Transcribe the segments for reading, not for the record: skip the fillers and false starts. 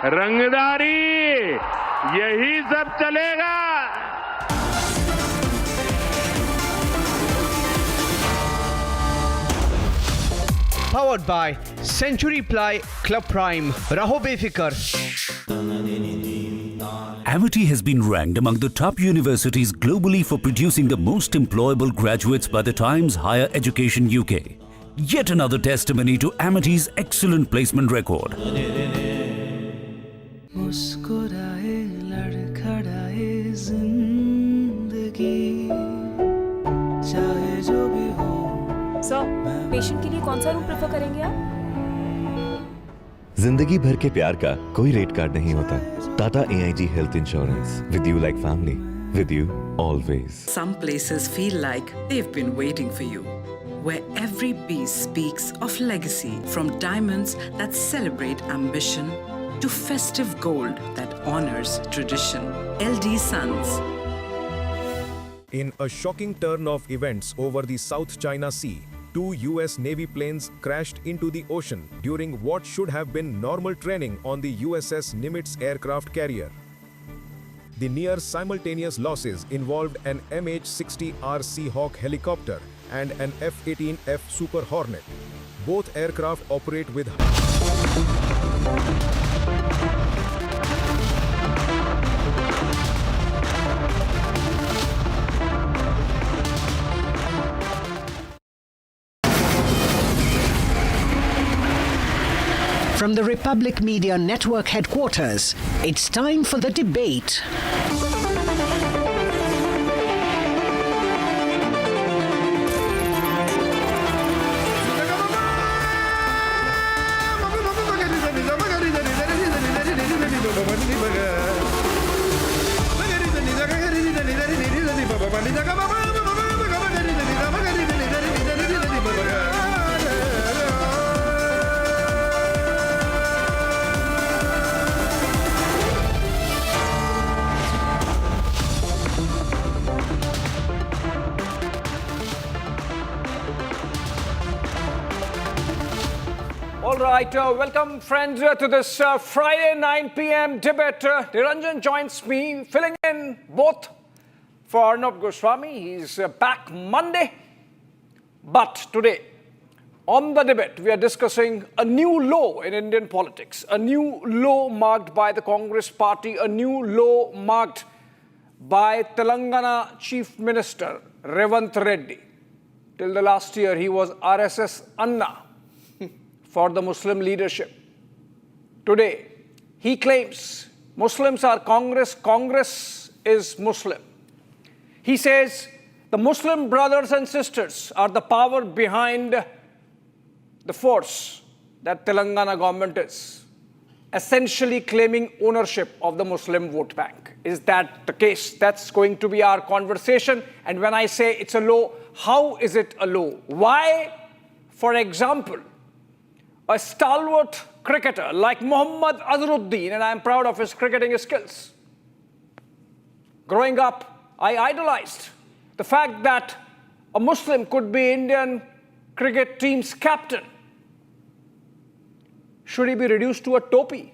रंगदारी, यही सब चलेगा। Powered by Century Ply Club Prime. Raho befikar. Amity has been ranked among the top universities globally for producing the most employable graduates by the Times Higher Education UK. Yet another testimony to Amity's excellent placement record. Sir, patient के लिए कौन सा room prefer करेंगे आप? जिंदगी भर के प्यार का कोई रेट कार्ड नहीं होता। Tata AIG health insurance, with you like family, with you always. Some places feel like they've been waiting for you, where every piece speaks of legacy, from diamonds that celebrate ambition to festive gold that honors tradition. LD Sons. In a shocking turn of events over the South China Sea, 2 US Navy planes crashed into the ocean during what should have been normal training on the USS Nimitz aircraft carrier. The near simultaneous losses involved an MH-60R Seahawk helicopter and an F-18F Super Hornet. Both aircraft operate with From the Republic Media Network headquarters, it's time for the debate. All right, welcome friends to this Friday 9 p.m. debate. Niranjan joins me, filling in both for Arnab Goswami. He's back Monday. But today, on the debate, we are discussing a new low in Indian politics, a new low marked by the Congress party, a new low marked by Telangana Chief Minister Revanth Reddy. Till the last year, he was RSS Anna for the Muslim leadership. Today, he claims Muslims are Congress, Congress is Muslim. He says the Muslim brothers and sisters are the power behind the force that Telangana government is, essentially claiming ownership of the Muslim vote bank. Is that the case? That's going to be our conversation. And when I say it's a low, how is it a low? Why, for example, a stalwart cricketer like Mohammed Azharuddin, and I'm proud of his cricketing skills. Growing up, I idolized the fact that a Muslim could be Indian cricket team's captain. Should he be reduced to a topi?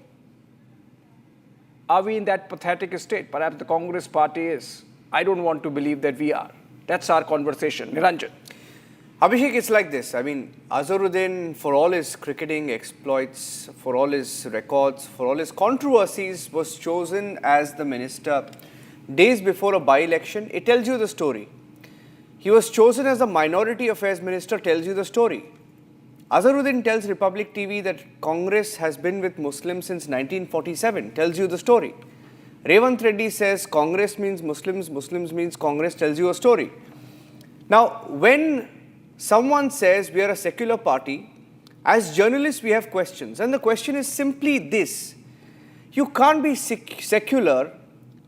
Are we in that pathetic state? Perhaps the Congress party is. I don't want to believe that we are. That's our conversation. Niranjan. Abhishek, it's like this. I mean, Azharuddin, for all his cricketing exploits, for all his records, for all his controversies, was chosen as the minister days before a by-election. It tells you the story. He was chosen as the minority affairs minister, tells you the story. Azharuddin tells Republic TV that Congress has been with Muslims since 1947, tells you the story. Revanth Reddy says Congress means Muslims, Muslims means Congress, tells you a story. Now, when someone says we are a secular party, as journalists we have questions, and the question is simply this: you can't be secular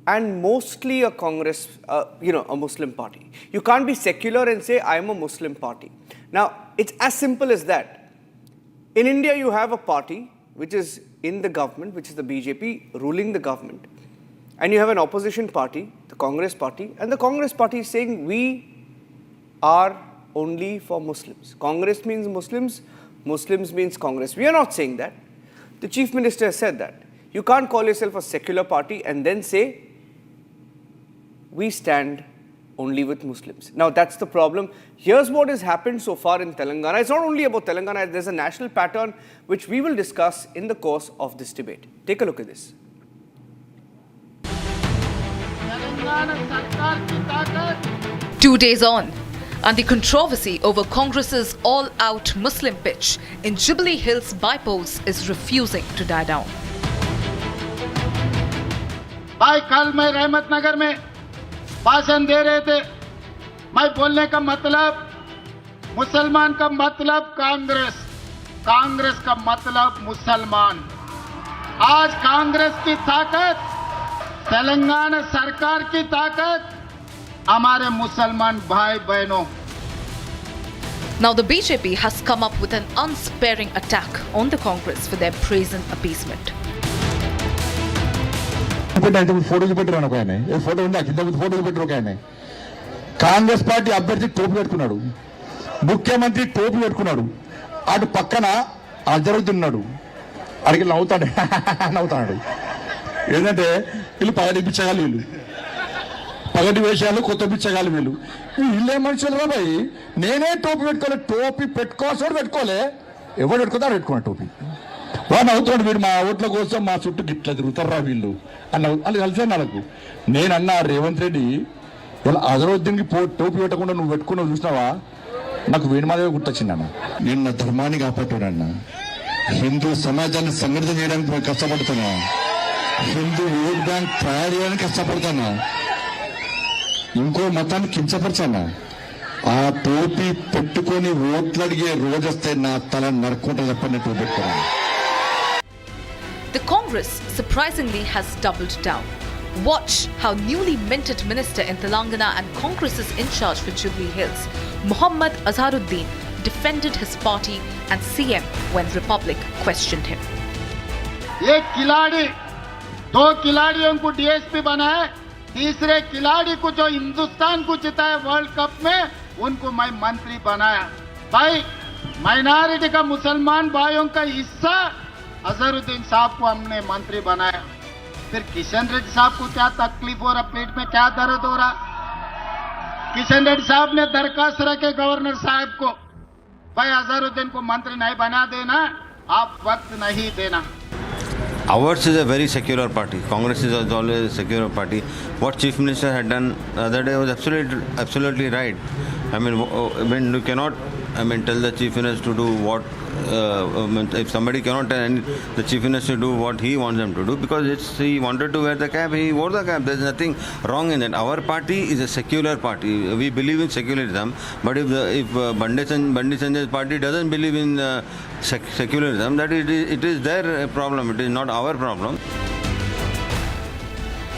and mostly a Congress, a Muslim party. You can't be secular and say I am a Muslim party. Now, it's as simple as that. In India, you have a party which is in the government, which is the BJP ruling the government, and you have an opposition party, the Congress party, and the Congress party is saying we are only for Muslims. Congress means Muslims, Muslims means Congress. We are not saying that. The Chief Minister has said that. You can't call yourself a secular party and then say, we stand only with Muslims. Now, that's the problem. Here's what has happened so far in Telangana. It's not only about Telangana, there's a national pattern which we will discuss in the course of this debate. Take a look at this. 2 days on, and the controversy over Congress's all-out Muslim pitch in Jubilee Hills bypolls is refusing to die down. भाई कल मैं रहमत नगर में भाषण दे रहे थे. मैं बोलने का मतलब मुसलमान का मतलब कांग्रेस, कांग्रेस का मतलब मुसलमान. आज कांग्रेस की ताकत, तेलंगाना सरकार की ताकत हमारे मुसलमान भाई बहनों. Now the BJP has come up with an unsparing attack on the Congress for their brazen appeasement. Photo చూపెట్టారు ఒక ఆయన, ఏ ఫోటో ఉందా కింద ఫోటో చూపెట్టారు ఒక ఆయన. కాంగ్రెస్ పార్టీ అభ్యర్థి టోపీ పెట్టుకున్నాడు, ముఖ్యమంత్రి టోపీ పెట్టుకున్నాడు, అటు పక్కన అజరుద్దీన్ ఉన్నాడు. అడిగి నవ్వుతాడు. ఏంటంటే వీళ్ళు పగటి పిచ్చగాలి, వీళ్ళు పగటి వేషాలు కొత్త పిచ్చగాలి, వీళ్ళే మనుషులు రా భయ్. నేనే టోపీ పెట్టుకోలే, టోపీ పెట్టుకోవాల్సి పెట్టుకోలే, ఎవరు పెట్టుకుంటారు పెట్టుకున్నా టోపీ. వాడు అవుతున్నాడు, వీడు మా ఓట్ల కోసం మా చుట్టూ గిట్లా తిరుగుతారా వీళ్ళు అని కలిసే నాకు. నేనన్నా రేవంత్ రెడ్డి ఇలా అజరుద్దీన్కి టోపీ పెట్టకుండా నువ్వు పెట్టుకున్నావు చూసినావా, నాకు వీడి మాదే గుర్తొచ్చిందన్న. నేను నా ధర్మాన్ని కాపాడుతాడన్న, హిందూ సమాజాన్ని సంఘటితం చేయడానికి మేము కష్టపడుతున్నా, హిందూ ఓట్ బ్యాంక్ తయారు చేయడానికి కష్టపడుతున్నా, ఇంకో మతాన్ని కించపరచన్నా. ఆ టోపీ పెట్టుకొని ఓట్లు అడిగే రోజు వస్తే నా తల నరుక్కుంటా చెప్పని టోపీ పెట్టుకున్నాను. The Congress surprisingly has doubled down. Watch how newly minted minister in Telangana and Congress's in charge for Jubilee Hills, Mohammed Azharuddin, defended his party and CM when Republic questioned him. एक खिलाड़ी, दो खिलाड़ियों को DSP बनाया, तीसरे खिलाड़ी को जो हिंदुस्तान को जिताया वर्ल्ड कप में, उनको मैं मंत्री बनाया. भाई माइनॉरिटी का मुसलमान भाइयों का हिस्सा अजहरुद्दीन साहब को हमने मंत्री बनाया. फिर किशन रेड्डी साहब को क्या तकलीफ हो रहा, पेट में क्या दर्द हो रहा. किशन रेड्डी साहब ने दरखास्त रखे गवर्नर साहब को, भाई अजहरुद्दीन को मंत्री नहीं बना देना, आप वक्त नहीं देना. Ours is a very secular party. Congress is always a secular party. What Chief Minister had done the other day was absolutely right. I mean, you cannot, tell the Chief Minister to do what, if somebody cannot tell the Chief Minister to do what he wants them to do, because he wanted to wear the cap, he wore the cap. There's nothing wrong in that. Our party is a secular party. We believe in secularism, but if Bandi Sanjay's party doesn't believe in secularism, that it is their problem. It is not our problem.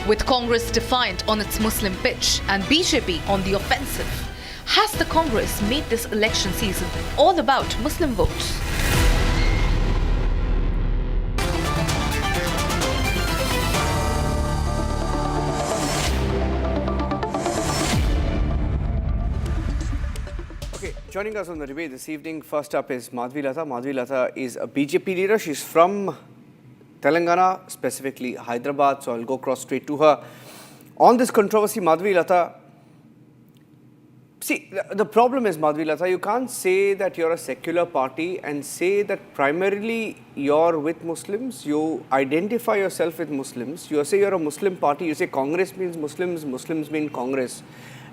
With Congress defiant on its Muslim pitch and BJP on the offensive, has the Congress made this election season all about Muslim votes? Okay, joining us on the debate this evening, first up is Madhvi Latha. Madhvi Latha is a BJP leader. She's from Telangana, specifically Hyderabad, so I'll go across straight to her. On this controversy, Madhvi Latha, see, the problem is, Madhvi Latha, you can't say that you're a secular party and say that primarily you're with Muslims. You identify yourself with Muslims. You say you're a Muslim party. You say Congress means Muslims, Muslims mean Congress.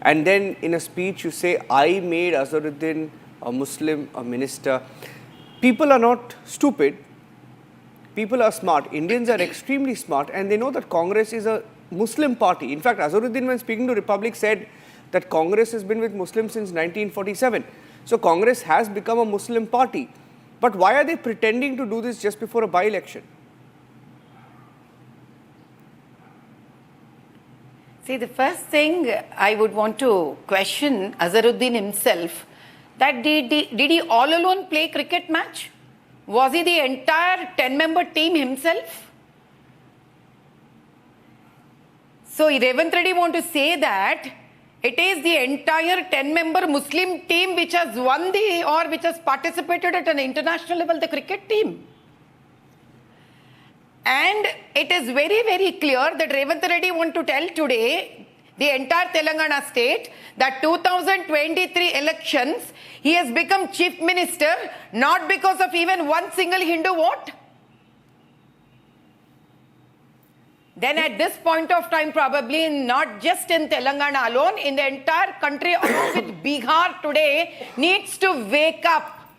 And then in a speech you say, I made Azharuddin a Muslim, a minister. People are not stupid. People are smart. Indians are extremely smart, and they know that Congress is a Muslim party. In fact, Azharuddin, when speaking to Republic, said that Congress has been with Muslims since 1947. So Congress has become a Muslim party. But why are they pretending to do this just before a by-election? See, the first thing I would want to question Azharuddin himself, that did he all alone play cricket match? Was he the entire 10-member team himself? So Revanth Reddy want to say that it is the entire 10-member Muslim team which has won which has participated at an international level, the cricket team. And it is very, very clear that Revantha Reddy want to tell today the entire Telangana state that 2023 elections, he has become chief minister not because of even one single Hindu vote. Then at this point of time, probably not just in Telangana alone, in the entire country, along with Bihar today, needs to wake up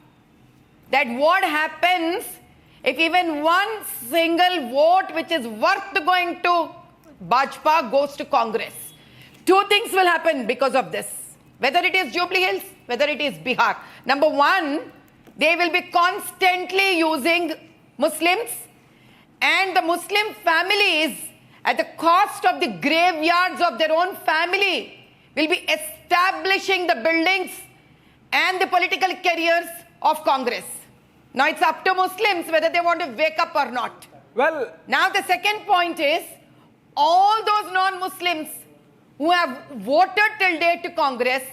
that what happens if even one single vote which is worth going to Bajpa goes to Congress. Two things will happen because of this. Whether it is Jubilee Hills, whether it is Bihar. Number one, they will be constantly using Muslims, and the Muslim families at the cost of the graveyards of their own family will be establishing the buildings and the political careers of Congress. Now it's up to Muslims whether they want to wake up or not. Well, now the second point is, all those non-Muslims who have voted till date to Congress,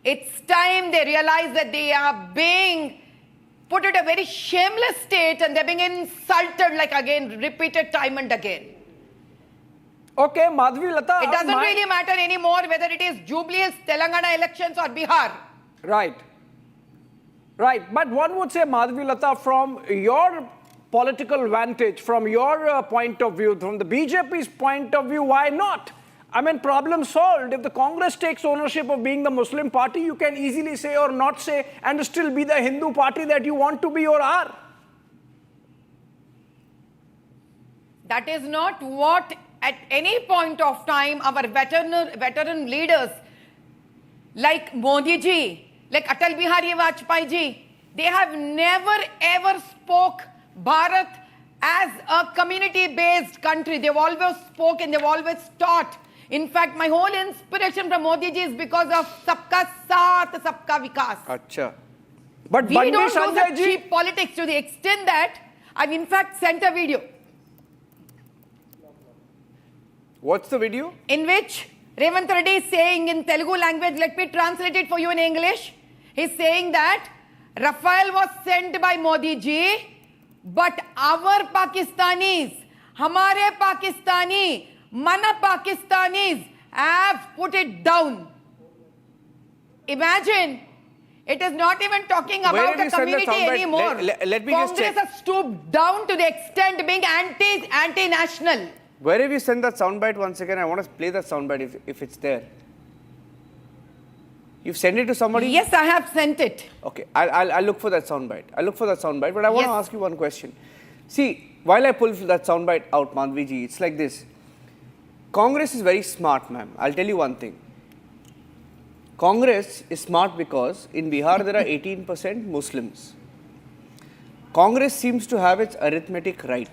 it's time they realize that they are being put at a very shameless state and they're being insulted, like again, repeated time and again. Okay, Madhvi Lata. It doesn't really matter anymore whether it is Jubilee Hills, Telangana elections or Bihar. Right. Right. But one would say, Madhvi Lata, from your political vantage, from your point of view, from the BJP's point of view, why not? I mean, problem solved. If the Congress takes ownership of being the Muslim party, you can easily say or not say and still be the Hindu party that you want to be or are. That is not what at any point of time our veteran leaders like Modi ji, like Atal Bihari Vajpayee ji, they have never ever spoke Bharat as a community-based country. They've always spoken, they've always taught. In fact, my whole inspiration from Modi ji is because of Sabka Saath, Sabka Vikas. Acha. But we don't do the cheap politics to the extent that I've in fact sent a video. What's the video? In which Revantha Reddy is saying in Telugu language, let me translate it for you in English. He's saying that Rafale was sent by Modi ji, but our Pakistanis, Hamare Pakistani, Mana Pakistanis have put it down. Imagine, it is not even talking about the community anymore. Let me Congress just check. has stooped down to the extent being anti-national. Where have you sent that soundbite? Once again, I want to play that soundbite if it's there. You've sent it to somebody? Yes, I have sent it. Okay, I'll look for that soundbite. I'll look for that soundbite, but I want to ask you one question. See, while I pull that soundbite out, Madhvi ji, it's like this. Congress is very smart, ma'am. I'll tell you one thing. Congress is smart because in Bihar there are 18% Muslims. Congress seems to have its arithmetic right.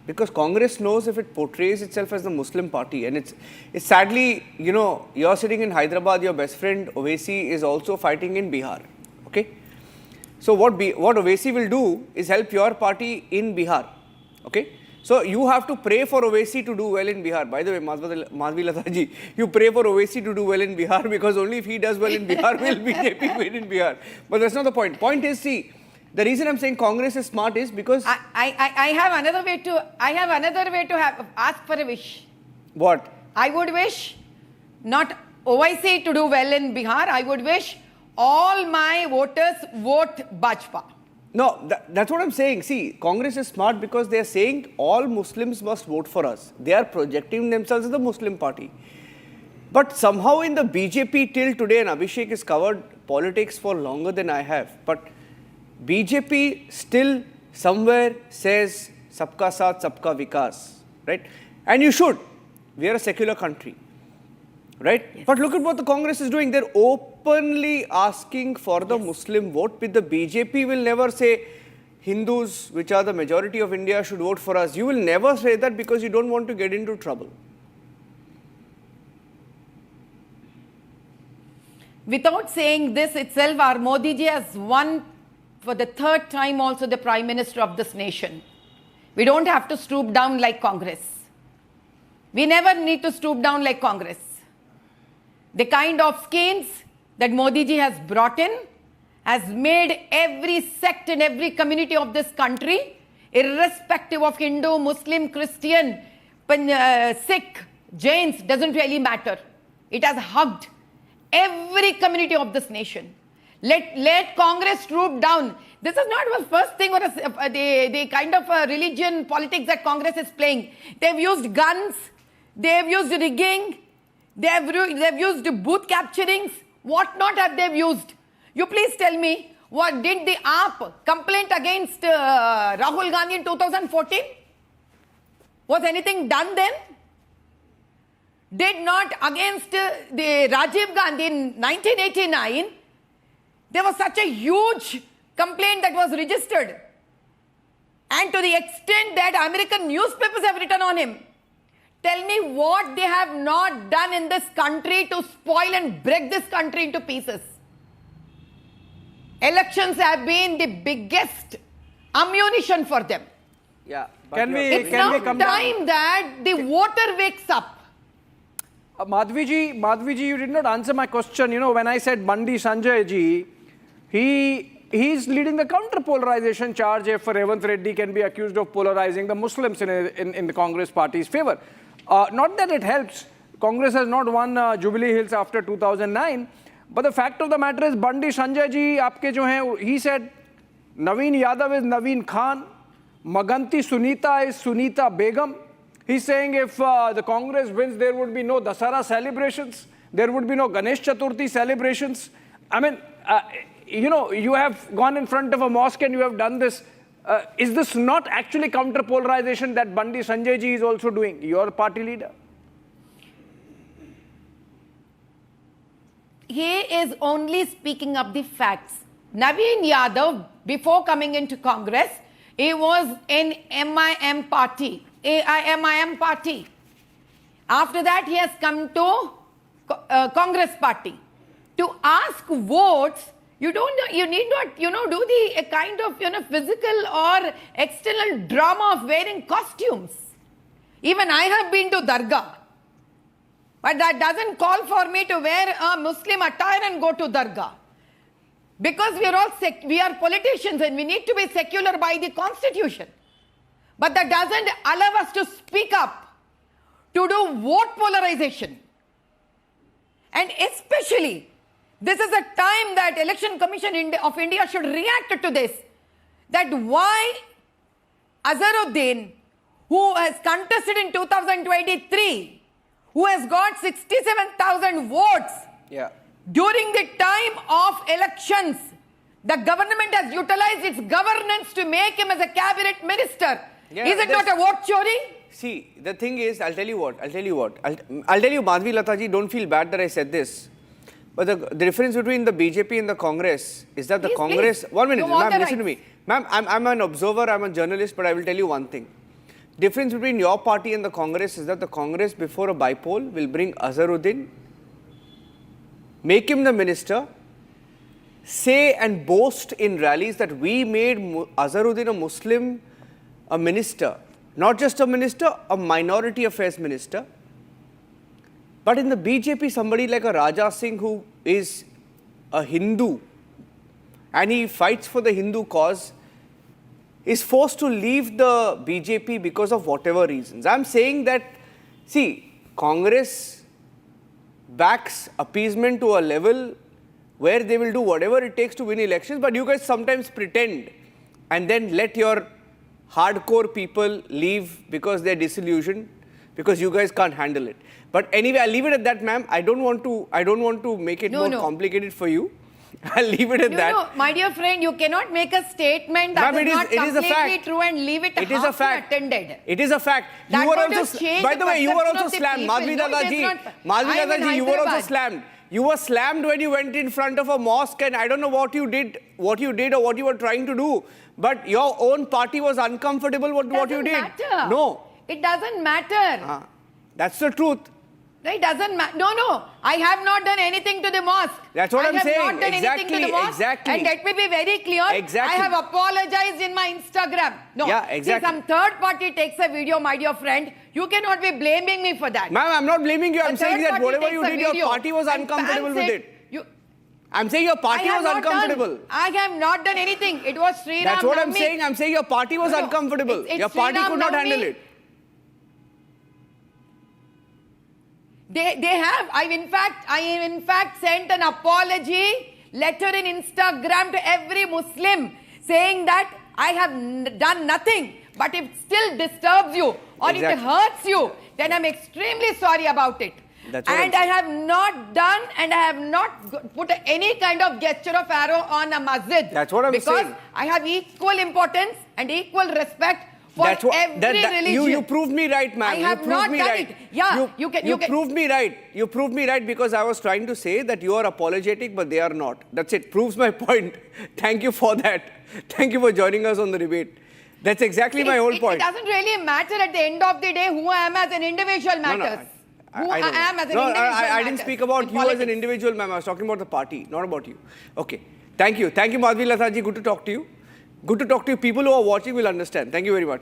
Because Congress knows if it portrays itself as the Muslim party, and it's sadly, you know, you're sitting in Hyderabad, your best friend Owaisi is also fighting in Bihar, okay? So what Owaisi will do is help your party in Bihar, okay? So you have to pray for Owaisi to do well in Bihar. By the way, Madhvi Lata ji, you pray for Owaisi to do well in Bihar because only if he does well in Bihar will BJP win in Bihar. But that's not the point. Point is, see, the reason I'm saying Congress is smart is because I have another way to ask for a wish. What? I would wish not OIC to do well in Bihar. I would wish all my voters vote Bajpa. No, that's what I'm saying. See, Congress is smart because they are saying all Muslims must vote for us. They are projecting themselves as the Muslim party. But somehow in the BJP till today, and Abhishek has covered politics for longer than I have, but BJP still somewhere says Sabka Saath, Sabka Vikas, right? And you should. We are a secular country, right? Yes. But look at what the Congress is doing. They're openly asking for the Muslim vote. With the BJP will never say Hindus, which are the majority of India, should vote for us. You will never say that because you don't want to get into trouble. Without saying this itself, our Modi ji has won for the third time also the Prime Minister of this nation. We don't have to stoop down like Congress. We never need to stoop down like Congress. The kind of schemes that Modi ji has brought in has made every sect and every community of this country irrespective of Hindu, Muslim, Christian, Sikh, Jains, doesn't really matter. It has hugged every community of this nation. Let Congress troop down. This is not the first thing or the kind of religion politics that Congress is playing. They've used guns, they've used rigging, they've used booth capturings. What not have they used? You please tell me, what did the AAP complaint against Rahul Gandhi in 2014? Was anything done then? Did not against the Rajiv Gandhi in 1989, there was such a huge complaint that was registered. And to the extent that American newspapers have written on him. Tell me what they have not done in this country to spoil and break this country into pieces. Elections have been the biggest ammunition for them. Yeah. It's now time that the voter wakes up. Madhvi ji, you did not answer my question. You know, when I said Bandi Sanjay ji, he's leading the counter-polarization charge if Revanth Reddy can be accused of polarizing the Muslims in the Congress party's favor. Not that it helps. Congress has not won Jubilee Hills after 2009. But the fact of the matter is, Bandi Sanjay ji, aapke jo hain, he said, Naveen Yadav is Naveen Khan, Maganti Sunita is Sunita Begum. He's saying if the Congress wins, there would be no Dasara celebrations, there would be no Ganesh Chaturthi celebrations. I mean, you know, you have gone in front of a mosque and you have done this. Is this not actually counter-polarization that Bandi Sanjay ji is also doing, your party leader? He is only speaking up the facts. Naveen Yadav, before coming into Congress, he was in MIM party, AIMIM party. After that, he has come to Congress party. To ask votes, you need not, do the kind of, physical or external drama of wearing costumes. Even I have been to Dargah. But that doesn't call for me to wear a Muslim attire and go to Dargah. Because we are politicians and we need to be secular by the constitution. But that doesn't allow us to speak up, to do vote polarization. And especially, this is a time that Election Commission of India should react to this. That why Azharuddin, who has contested in 2023, who has got 67,000 votes, during the time of elections, the government has utilized its governance to make him as a cabinet minister. Is it not a vote chori? See, the thing is, I'll tell you what, I'll tell you, Madhvi Lataji, don't feel bad that I said this. But the difference between the BJP and the Congress is that the Congress... Please. 1 minute, ma'am, listen to me. Ma'am, I'm an observer, I'm a journalist, but I will tell you one thing. Difference between your party and the Congress is that the Congress, before a bypoll, will bring Azharuddin, make him the minister, say and boast in rallies that we made Azharuddin a Muslim, a minister. Not just a minister, a minority affairs minister. But in the BJP, somebody like a Raja Singh who is a Hindu and he fights for the Hindu cause is forced to leave the BJP because of whatever reasons. I'm saying that, see, Congress backs appeasement to a level where they will do whatever it takes to win elections, but you guys sometimes pretend and then let your hardcore people leave because they're disillusioned, because you guys can't handle it. But anyway, I'll leave it at that, ma'am. I don't want to make it more complicated for you. I'll leave it at that. No, my dear friend, you cannot make a statement that is not completely true and leave it half attended. It is a fact. You were also, by the way, you were also slammed. Madhvi Dadaji, you were also slammed. You were slammed when you went in front of a mosque, and I don't know what you did or what you were trying to do. But your own party was uncomfortable with what you did. Matter. No. It doesn't matter. That's the truth. It doesn't matter. No. I have not done anything to the mosque. That's what I'm saying. I have not done anything to the mosque. Exactly. And let me be very clear. Exactly. I have apologized in my Instagram. No. Yeah, exactly. See, some third party takes a video, my dear friend. You cannot be blaming me for that. Ma'am, I'm not blaming you. I'm saying that whatever you did, your party was uncomfortable with it. I'm saying your party was uncomfortable. I have not done anything. It was Sri Ram That's what I'm Navami. saying. I'm saying your party was uncomfortable. It's Your Sri party Ram could not Navami. handle it. They have. I in fact sent an apology letter in Instagram to every Muslim saying that I have done nothing. But if it still disturbs you or if it hurts you, then I'm extremely sorry about it. And I have not done and I have not put any kind of gesture of arrow on a masjid. That's what I'm saying. Because I have equal importance and equal respect for every religion. You proved me right, ma'am. I have not done it. Yeah, you proved me right. You proved me right because I was trying to say that you are apologetic, but they are not. That's it. Proves my point. Thank you for that. Thank you for joining us on the debate. That's exactly my whole point. It doesn't really matter at the end of the day who I am as an individual matters. I didn't speak about you as an individual, ma'am. I was talking about the party, not about you. Okay. Thank you. Thank you, Madhvi Lathaji. Good to talk to you. Good to talk to you. People who are watching will understand. Thank you very much.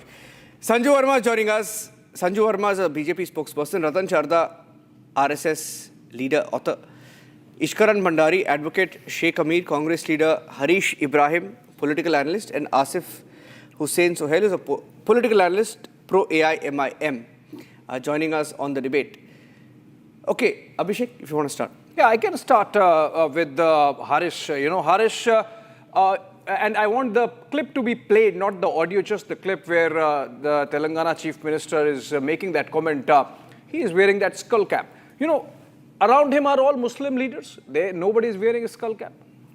Sanju Verma is joining us. Sanju Verma is a BJP spokesperson. Ratan Sharda, RSS leader, author. Ishkaran Bhandari, advocate. Sheikh Amir, Congress leader. Harish Ibrahim, political analyst. And Asif Hussain Sohail is a political analyst, pro-AIMIM, joining us on the debate. Okay, Abhishek, if you want to start. Yeah, I can start with Harish. Harish, and I want the clip to be played, not the audio, just the clip where the Telangana Chief Minister is making that comment. He is wearing that skull cap. Around him are all Muslim leaders. Nobody is wearing a skull cap.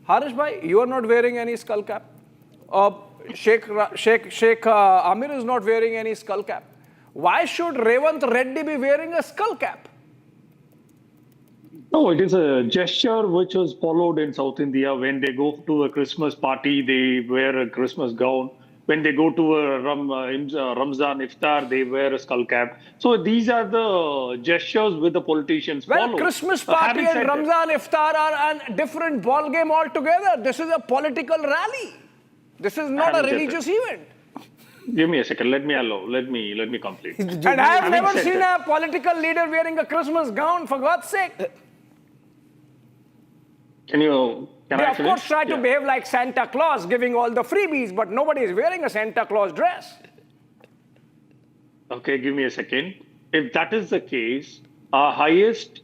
Harish bhai, you are not wearing any skull cap. Sheikh Amir is not wearing any skull cap. Why should Revanth Reddy be wearing a skull cap? No, it is a gesture which was followed in South India. When they go to a Christmas party, they wear a Christmas gown. When they go to a Ramzan iftar, they wear a skull cap. So these are the gestures with the politicians follow. Christmas party and Ramzan iftar are a different ball game altogether. This is a political rally. This is not a religious event. Give me a second. Let me complete. And I have never seen a political leader wearing a Christmas gown, for God's sake. Can they, I of course, try to behave like Santa Claus, giving all the freebies, but nobody is wearing a Santa Claus dress. Okay, give me a second. If that is the case, our highest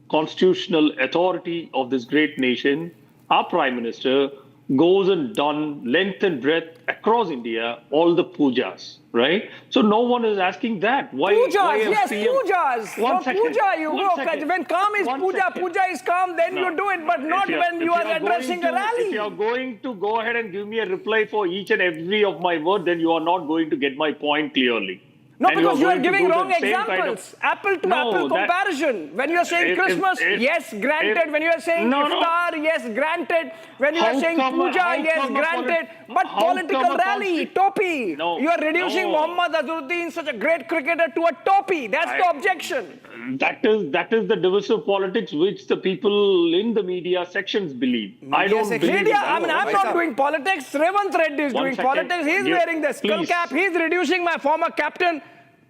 constitutional authority of this great nation, our Prime Minister, goes and done length and breadth across India, all the pujas, right? So no one is asking that. Why? Pujas, pujas. One second. Puja, you go. When calm is puja is calm, then you do it, but not when you are addressing a rally. If you are going to go ahead and give me a reply for each and every of my words, then you are not going to get my point clearly. No, because you are giving wrong examples. Apple to apple comparison. When you are saying Christmas, yes, granted. When you are saying iftar, yes, granted. When you are saying puja, yes, granted. But political rally, topi. You are reducing Mohammed Azharuddin, such a great cricketer, to a topi. That's the objection. That is the divisive politics which the people in the media sections believe. I don't believe it. I'm not doing politics. Revanth Reddy is doing politics. He's wearing the skull cap. He's reducing my former captain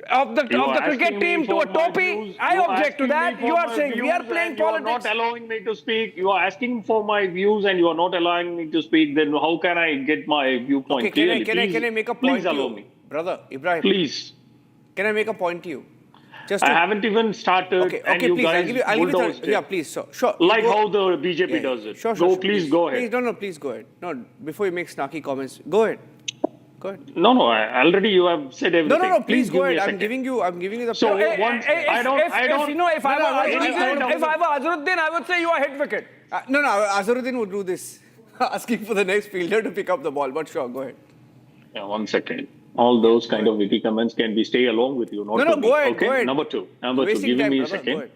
of the cricket team to a topi. I object to that. You are saying we are playing politics. You are not allowing me to speak. You are asking for my views and you are not allowing me to speak. Then how can I get my viewpoint clearly? Can I make a point to you? Please allow me. Brother, Ibrahim. Please. Can I make a point to you? I haven't even started. Okay, you please. guys I'll give you yeah, please. Sure. Like how the BJP does it. Sure. Please go ahead. Please go ahead. No, before you make snarky comments, go ahead. Go ahead. No. Already you have said everything. No. Please go ahead. I'm giving you the. So if I were Azharuddin, I would say you are hit wicket. No. Azharuddin would do this, asking for the next fielder to pick up the ball. But sure, go ahead. Yeah, 1 second. All those kind of witty comments can be stay along with you. Not go ahead. Okay. Go ahead. Number two. Give me a second.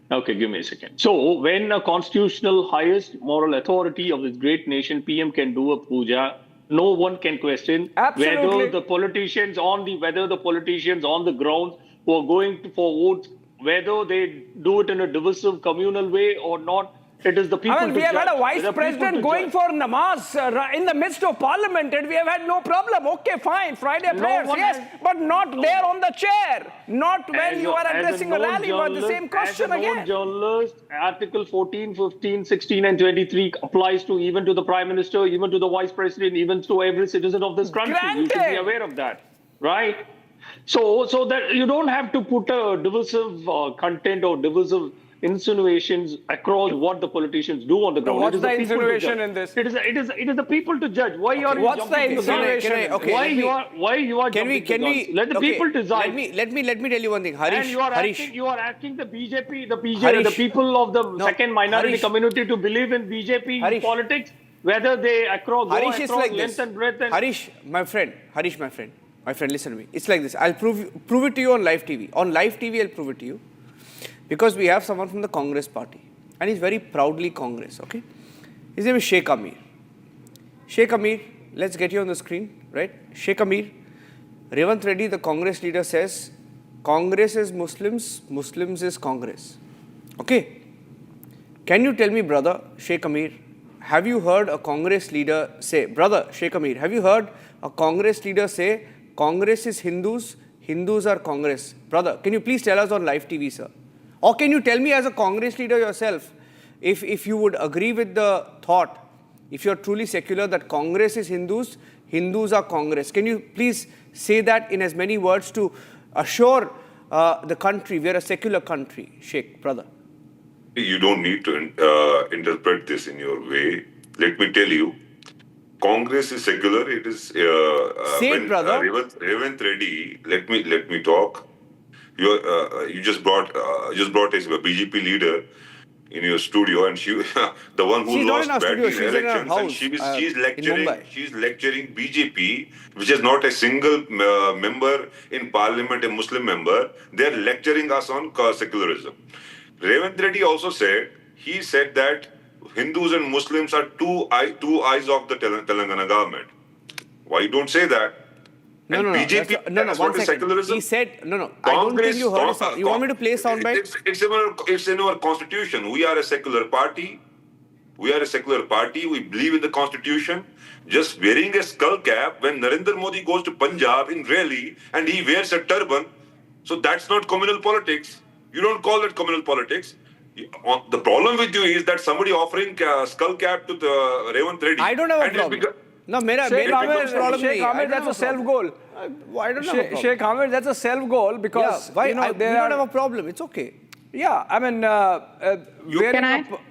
Okay, give me a second. So when a constitutional highest moral authority of this great nation, PM, can do a puja, no one can question whether the politicians on the ground who are going for votes, whether they do it in a divisive communal way or not. It is the people. I mean, we have had a vice The people president to going judge. for namaz in the midst of parliament, and we have had no problem. Okay, fine, Friday prayers, one yes, has- but not there on the chair. Not when you are As addressing a rally, but the same question as a again. journalist, Article 14, 15, 16, and 23 applies to even to the Prime Minister, even to the Vice President, even to every citizen of this country. You should be Granted. aware of that, right? So that you don't have to put a divisive content or divisive insinuations across what the politicians do on the ground. what's It is the people to insinuation judge. in this? It is the people to judge. Why are you what's the jumping to insinuation? Okay, why let me- you are Can we? jumping to guns? Let the okay, people decide. Let me tell you one thing, Harish. And you are Harish. asking the BJP, the Harish. people of the No, second minority Harish. community to believe in BJP Harish. politics, whether they go Harish is across like length this. and breadth. And Harish, my friend, listen to me. It's like this. I'll prove it to you on live TV. On live TV, I'll prove it to you. Because we have someone from the Congress party. And he's very proudly Congress, okay? His name is Sheikh Amir. Sheikh Amir, let's get you on the screen, right? Sheikh Amir, Revanth Reddy, the Congress leader, says, Congress is Muslims, Muslims is Congress. Okay? Can you tell me, brother, Sheikh Amir, have you heard a Congress leader say, brother, Sheikh Amir, have you heard a Congress leader say, Congress is Hindus, Hindus are Congress? Brother, can you please tell us on live TV, sir? Or can you tell me as a Congress leader yourself, if you would agree with the thought, if you're truly secular, that Congress is Hindus, Hindus are Congress? Can you please say that in as many words to assure the country, we are a secular country, Sheikh, brother? You don't need to interpret this in your way. Let me tell you, Congress is secular. It is Say it, brother. Revanth Reddy. Let me talk. You just brought a BJP leader in your studio, and she, the one who She's not lost in our badly studio, in she's in her elections, and house, she's in lecturing. Mumbai. She's lecturing BJP, which is not a single member in parliament, a Muslim member. They're lecturing us on secularism. Revanth Reddy also said that Hindus and Muslims are two eyes of the Telangana government. Why you don't say that? No, BJP, no, that's one what is second. secularism. He said, I don't think you heard it. You want me to play a soundbite? It's in our constitution. We are a secular party. We believe in the constitution. Just wearing a skull cap when Narendra Modi goes to Punjab in rally and he wears a turban, so that's not communal politics. You don't call that communal politics. The problem with you is that somebody offering skull cap to the Revanth Reddy. I don't have a problem. No, Sheikh Ahmed, that's a self-goal. I don't have a problem. Sheikh Ahmed, that's a self-goal because, we don't have a problem. It's okay. Yeah, I mean,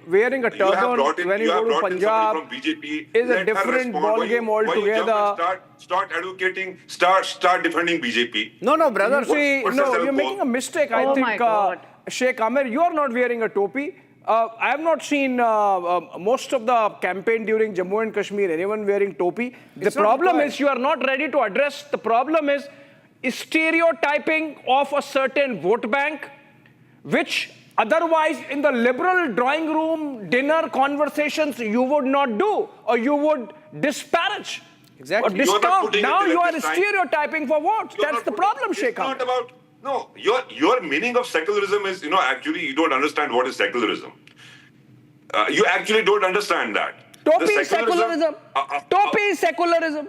wearing a turban when you go to Punjab from BJP, is a different ballgame altogether. Start advocating, start defending BJP. No, brother. See, you're making a mistake. I think, Sheikh Ahmed, you are not wearing a topi. I have not seen most of the campaign during Jammu and Kashmir anyone wearing topi. The problem is you are not ready to address. The problem is stereotyping of a certain vote bank, which otherwise in the liberal drawing room dinner conversations you would not do, or you would disparage or discount. Now you are stereotyping for votes. That's the problem, Sheikh Ahmed. No, your meaning of secularism is, actually you don't understand what is secularism. You actually don't understand that. Topi is secularism. Topi is secularism.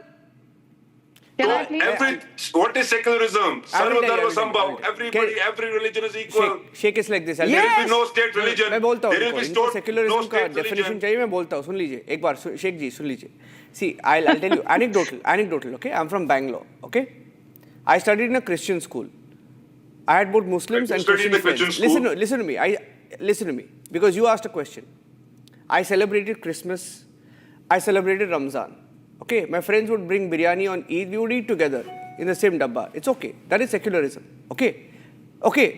What is secularism? Sarvadharma Sambhav. Every religion is equal. Sheikh is like this. There will be no state religion. मैं बोलता हूँ There will be no secularism का state definition religion. चाहिए. मैं बोलता हूँ. सुन लीजिए. एक बार शेख जी सुन लीजिए. See, I'll tell you anecdotal. Okay, I'm from Bangalore. Okay, I studied in a Christian school. I had both Muslims and Christian friends. Listen to me, because you asked a question. I celebrated Christmas. I celebrated Ramzan. Okay, my friends would bring biryani on Eid. We would eat together in the same dabba. It's okay. That is secularism. Okay,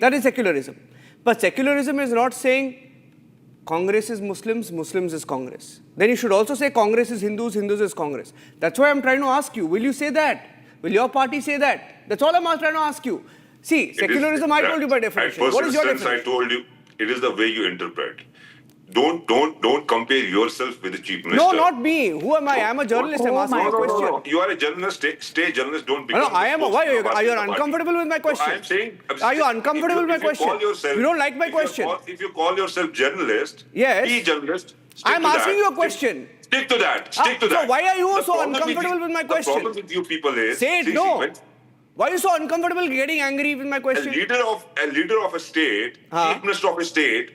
that is secularism. But secularism is not saying Congress is Muslims, Muslims is Congress. Then you should also say Congress is Hindus, Hindus is Congress. That's why I'm trying to ask you. Will you say that? Will your party say that? That's all I'm trying to ask you. See, secularism, I told you by definition. What is your definition? I told you, it is the way you interpret. Don't compare yourself with the chief minister. No, not me. Who am I? I'm a journalist. I'm asking a question. No. You are a journalist. Stay journalist. Don't become. No, I am. Why are you uncomfortable with my question? No, I'm saying. Are you uncomfortable with my question? You don't like my question. If you call yourself journalist, yes. Be journalist. I'm asking you a question. Stick to that. Stick to that. So why are you so uncomfortable with my question? The problem with you people is. Say it. No. Why are you so uncomfortable getting angry with my question? A leader of a state, chief minister of a state.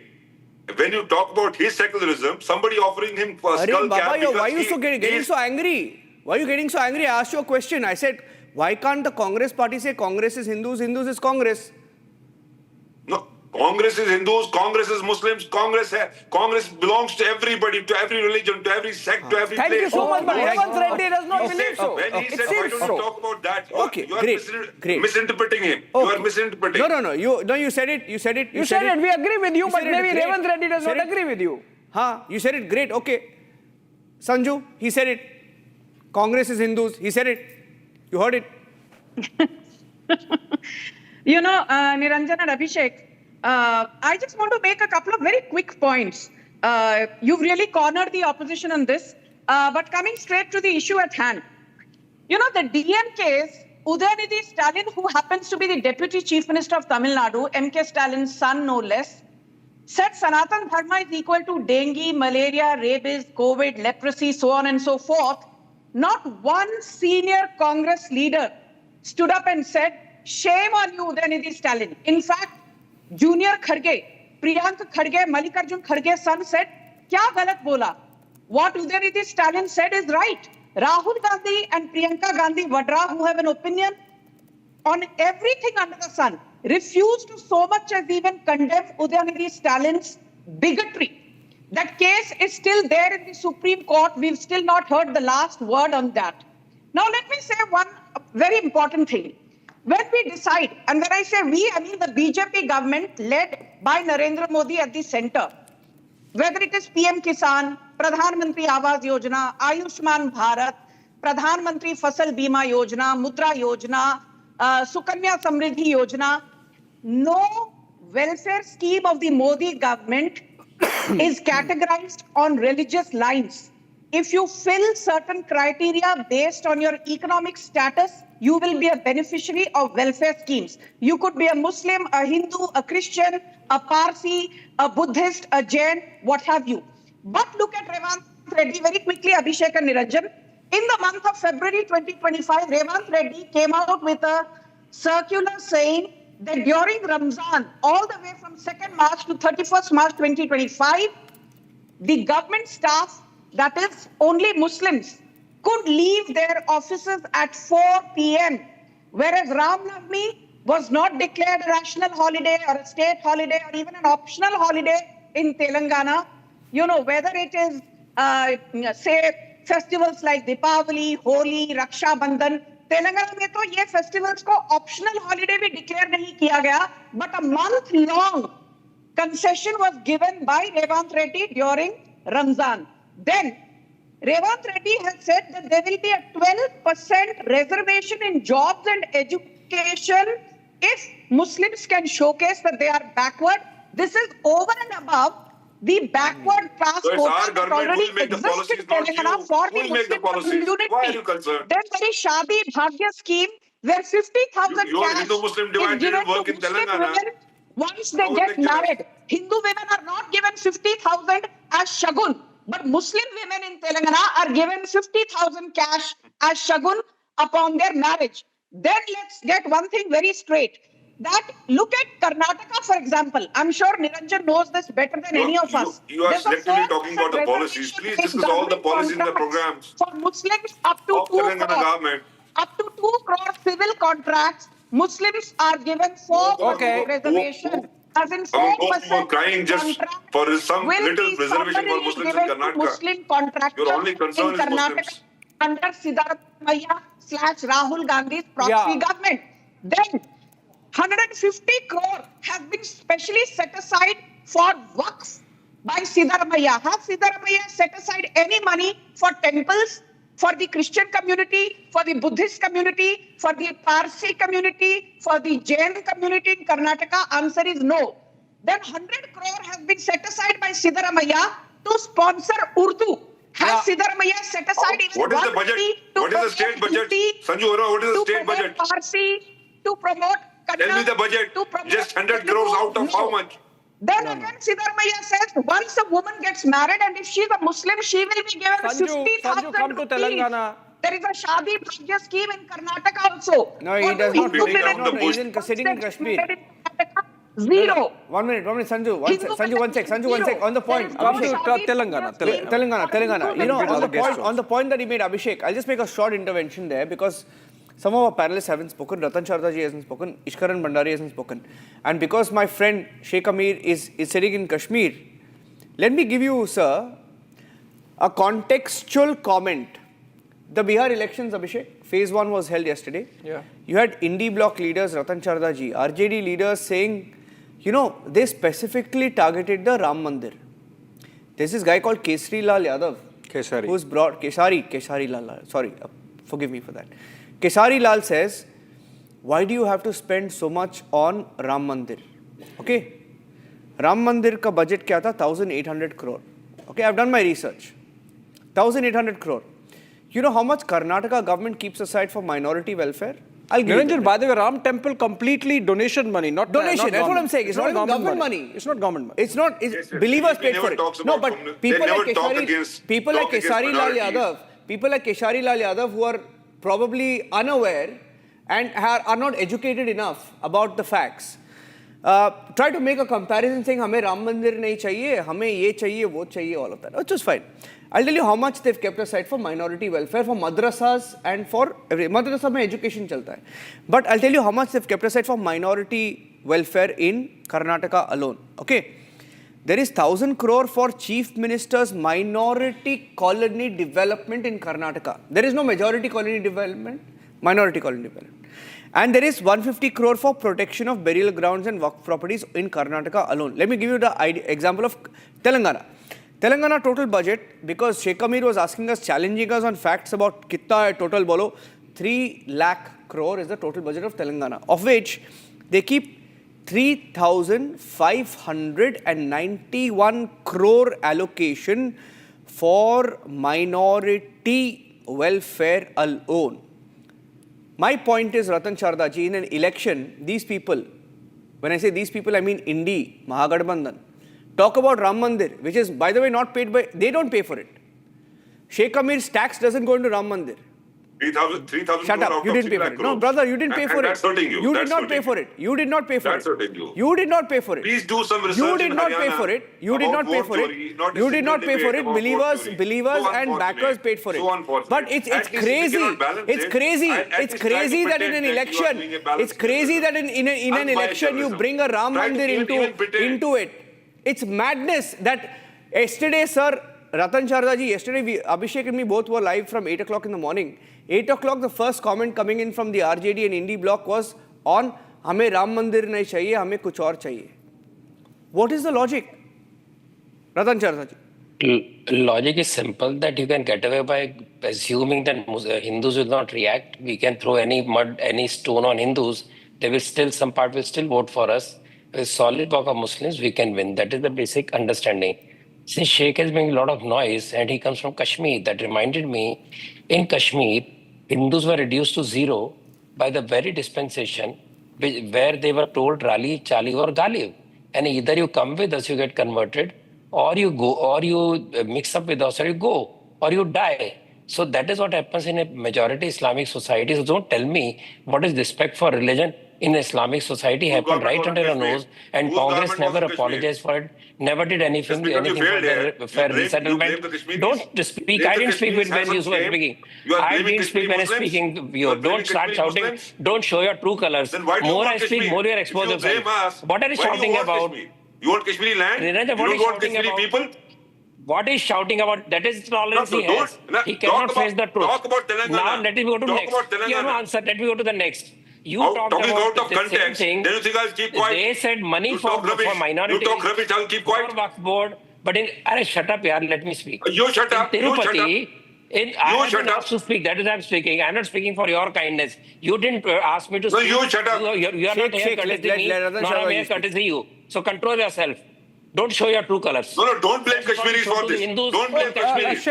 When you talk about his secularism, somebody offering him a skull cap. Why are you getting so angry? Why are you getting so angry? I asked you a question. I said, why can't the Congress party say Congress is Hindus, Hindus is Congress? No, Congress is Hindus, Congress is Muslims, Congress belongs to everybody, to every religion, to every sect, to every place. Thank you so much, but Revanth Reddy does not believe so. When he said, why don't you talk about that? You are misinterpreting him. Okay. You are misinterpreting. No. You said it. You said it. You said it. We agree with you, but maybe Revanth Reddy does not agree with you. You said it. Great. Okay. Sanju, he said it. Congress is Hindus. He said it. You heard it. Niranjan and Abhishek, I just want to make a couple of very quick points. You've really cornered the opposition on this, but coming straight to the issue at hand. The DMK's Udayanithi Stalin, who happens to be the Deputy Chief Minister of Tamil Nadu, MK Stalin's son no less, said Sanatan Dharma is equal to dengue, malaria, rabies, COVID, leprosy, so on and so forth. Not one senior Congress leader stood up and said, shame on you, Udayanithi Stalin. In fact, Junior Kharge, Priyank Kharge, Mallikarjun Kharge's son said, kya galat bola? What Udayanithi Stalin said is right. Rahul Gandhi and Priyanka Gandhi Vadra, who have an opinion on everything under the sun, refused to so much as even condemn Udayanithi Stalin's bigotry. That case is still there in the Supreme Court. We've still not heard the last word on that. Now, let me say one very important thing. When we decide, and when I say we, I mean the BJP government led by Narendra Modi at the center, whether it is PM Kisan, Pradhan Mantri Awas Yojana, Ayushman Bharat, Pradhan Mantri Fasal Bima Yojana, Mudra Yojana, Sukanya Samriddhi Yojana, no welfare scheme of the Modi government is categorized on religious lines. If you fill certain criteria based on your economic status, you will be a beneficiary of welfare schemes. You could be a Muslim, a Hindu, a Christian, a Parsi, a Buddhist, a Jain, what have you. But look at Revanth Reddy very quickly, Abhishek and Niranjan. In the month of February 2025, Revanth Reddy came out with a circular saying that during Ramzan, all the way from 2nd March to 31st March 2025, the government staff, that is only Muslims, could leave their offices at 4 p.m. Whereas Ram Navami was not declared a national holiday or a state holiday or even an optional holiday in Telangana. Whether it is, say, festivals like Deepavali, Holi, Raksha Bandhan, Telangana में तो ये festivals को optional holiday भी declare नहीं किया गया, but a month-long concession was given by Revanth Reddy during Ramzan. Then Revanth Reddy has said that there will be a 12% reservation in jobs and education if Muslims can showcase that they are backward. This is over and above the backward class quota that already exists in Telangana for the Muslim community. Why are you concerned? There's very Shadi Bhagya scheme where 50,000 cash is given to Muslim women once they get married. Hindu women are not given 50,000 as shagun, but Muslim women in Telangana are given 50,000 cash as shagun upon their marriage. Then let's get one thing very straight. That look at Karnataka, for example. I'm sure Niranjan knows this better than any of us. You are selectively talking about the policies. Please discuss all the policies in the programs. For Muslims, up to 2 crore. Up to 2 crore civil contracts, Muslims are given 4% reservation. As in 4% crying just for some little reservation for Muslims in Karnataka. Muslim contractors Your only concern in is Muslims. Under Siddharamaiah / Rahul Gandhi's proxy government. Then 150 crore has been specially set aside for Waqf by Siddharamaiah. Has Siddharamaiah set aside any money for temples, for the Christian community, for the Buddhist community, for the Parsi community, for the Jain community in Karnataka? Answer is no. Then 100 crore has been set aside by Siddaramaiah to sponsor Urdu. Has Siddaramaiah set aside even What is the budget? What is the state budget? Sanju Arora, what is the state budget? Parsi, to promote Kannada, Tell me the budget. Just 100 crores out of how much? Then again, Siddaramaiah says once a woman gets married and if she's a Muslim, she will be given 50,000 come to rupees. Telangana. There is a Shadi Bhagya scheme in Karnataka also. No, he does not. He's sitting in Kashmir. Zero. One minute, Sanju. One sec. On the point. Come to Telangana. Telangana. You know, on the point that he made, Abhishek, I'll just make a short intervention there because some of our panelists haven't spoken. Ratan Shardaji hasn't spoken. Ishkaran Bhandari hasn't spoken. And because my friend Sheikh Amir is sitting in Kashmir, let me give you, sir, a contextual comment. The Bihar elections, Abhishek, phase 1 was held yesterday. Yeah. You had Indie bloc leaders, Ratan Shardaji, RJD leaders saying, you know, they specifically targeted the Ram Mandir. There's this guy called Kesari Lal Yadav. Kesari. Who's brought, Kesari Lal, sorry, forgive me for that. Kesari Lal says, why do you have to spend so much on Ram Mandir? Okay. Ram Mandir ka budget kya tha? 1,800 crore. Okay, I've done my research. 1,800 crore. You know how much Karnataka government keeps aside for minority welfare? I'll give you. By the way, Ram Temple completely donation money, not donation. Not that's what I'm saying. It's not even government money. It's not government money. It's not. It's believers paid for it. No, but people like Kesari Lal Yadav, who are probably unaware and are not educated enough about the facts, try to make a comparison saying, "Hame Ram Mandir nahi chahiye, hame ye chahiye, wo chahiye," all of that, which is fine. I'll tell you how much they've kept aside for minority welfare, for madrasas and for every madrasa mein education chalta hai. But I'll tell you how much they've kept aside for minority welfare in Karnataka alone. Okay, there is 1,000 crore for Chief Minister's minority colony development in Karnataka. There is no majority colony development, minority colony development. And there is 150 crore for protection of burial grounds and waqf properties in Karnataka alone. Let me give you the example of Telangana. Telangana total budget, because Sheikh Amir was asking us, challenging us on facts about kitta hai total bolo, 3 lakh crore is the total budget of Telangana, of which they keep 3,591 crore allocation for minority welfare alone. My point is, Ratan Shardaji, in an election, these people, when I say these people, I mean Indi, Mahagathbandhan, talk about Ram Mandir, which is, by the way, not paid by, they don't pay for it. Sheikh Amir's tax doesn't go into Ram Mandir. 3,000 Shut up, you didn't pay for it. No, brother, you didn't pay for it. That's hurting you. You did not pay for it. You did not pay for it. That's hurting you. You did not pay for it. Please do some research. You did not pay for it. You did not pay for it. You did not pay for it. Believers and backers paid for it. But it's crazy. It's crazy. It's crazy that in an election, it's crazy that in an election you bring a Ram Mandir into it. It's madness that yesterday, sir, Ratan Shardaji, yesterday Abhishek and me both were live from 8 o'clock in the morning. 8 o'clock, the first comment coming in from the RJD and Indie bloc was on, "Hame Ram Mandir nahi chahiye, hame kuch aur chahiye." What is the logic? Ratan Shardaji. Logic is simple, that you can get away by assuming that Hindus will not react. We can throw any mud, any stone on Hindus. They will still, some part will still vote for us. With a solid block of Muslims, we can win. That is the basic understanding. Since Sheikh is making a lot of noise and he comes from Kashmir, that reminded me, in Kashmir, Hindus were reduced to zero by the very dispensation where they were told Rali, Chali or Galib. And either you come with us, you get converted, or you go, or you mix up with us, or you go, or you die. So that is what happens in a majority Islamic society. So don't tell me what is respect for religion in Islamic society happened right under our nose, and Congress never apologized for it, never did anything for the fair resettlement. Don't speak. I didn't speak when you were speaking. I didn't speak when I was speaking. Don't start shouting. Don't show your true colors. More I speak, more you are exposed yourself. What are you shouting about? You want Kashmiri land? You don't want Kashmiri people? What is shouting about? That is tolerance he has. He cannot face the truth. Talk about Telangana. Now let me go to next. You have no answer. Let me go to the next. You talked about of the context, same thing. Then you think I'll keep quiet. They said money for minorities. You talk rubbish, I'll keep quiet. For Waqf board. But shut up, yaar, let me speak. You shut up. In I shut up. To speak. That is I'm speaking. I'm not speaking for your kindness. You didn't ask me to speak. No, you shut up. You are not here courtesy me, nor am I here courtesy you. So control yourself. Don't show your true colors. No, don't blame Kashmiris for this. Don't blame Kashmiris.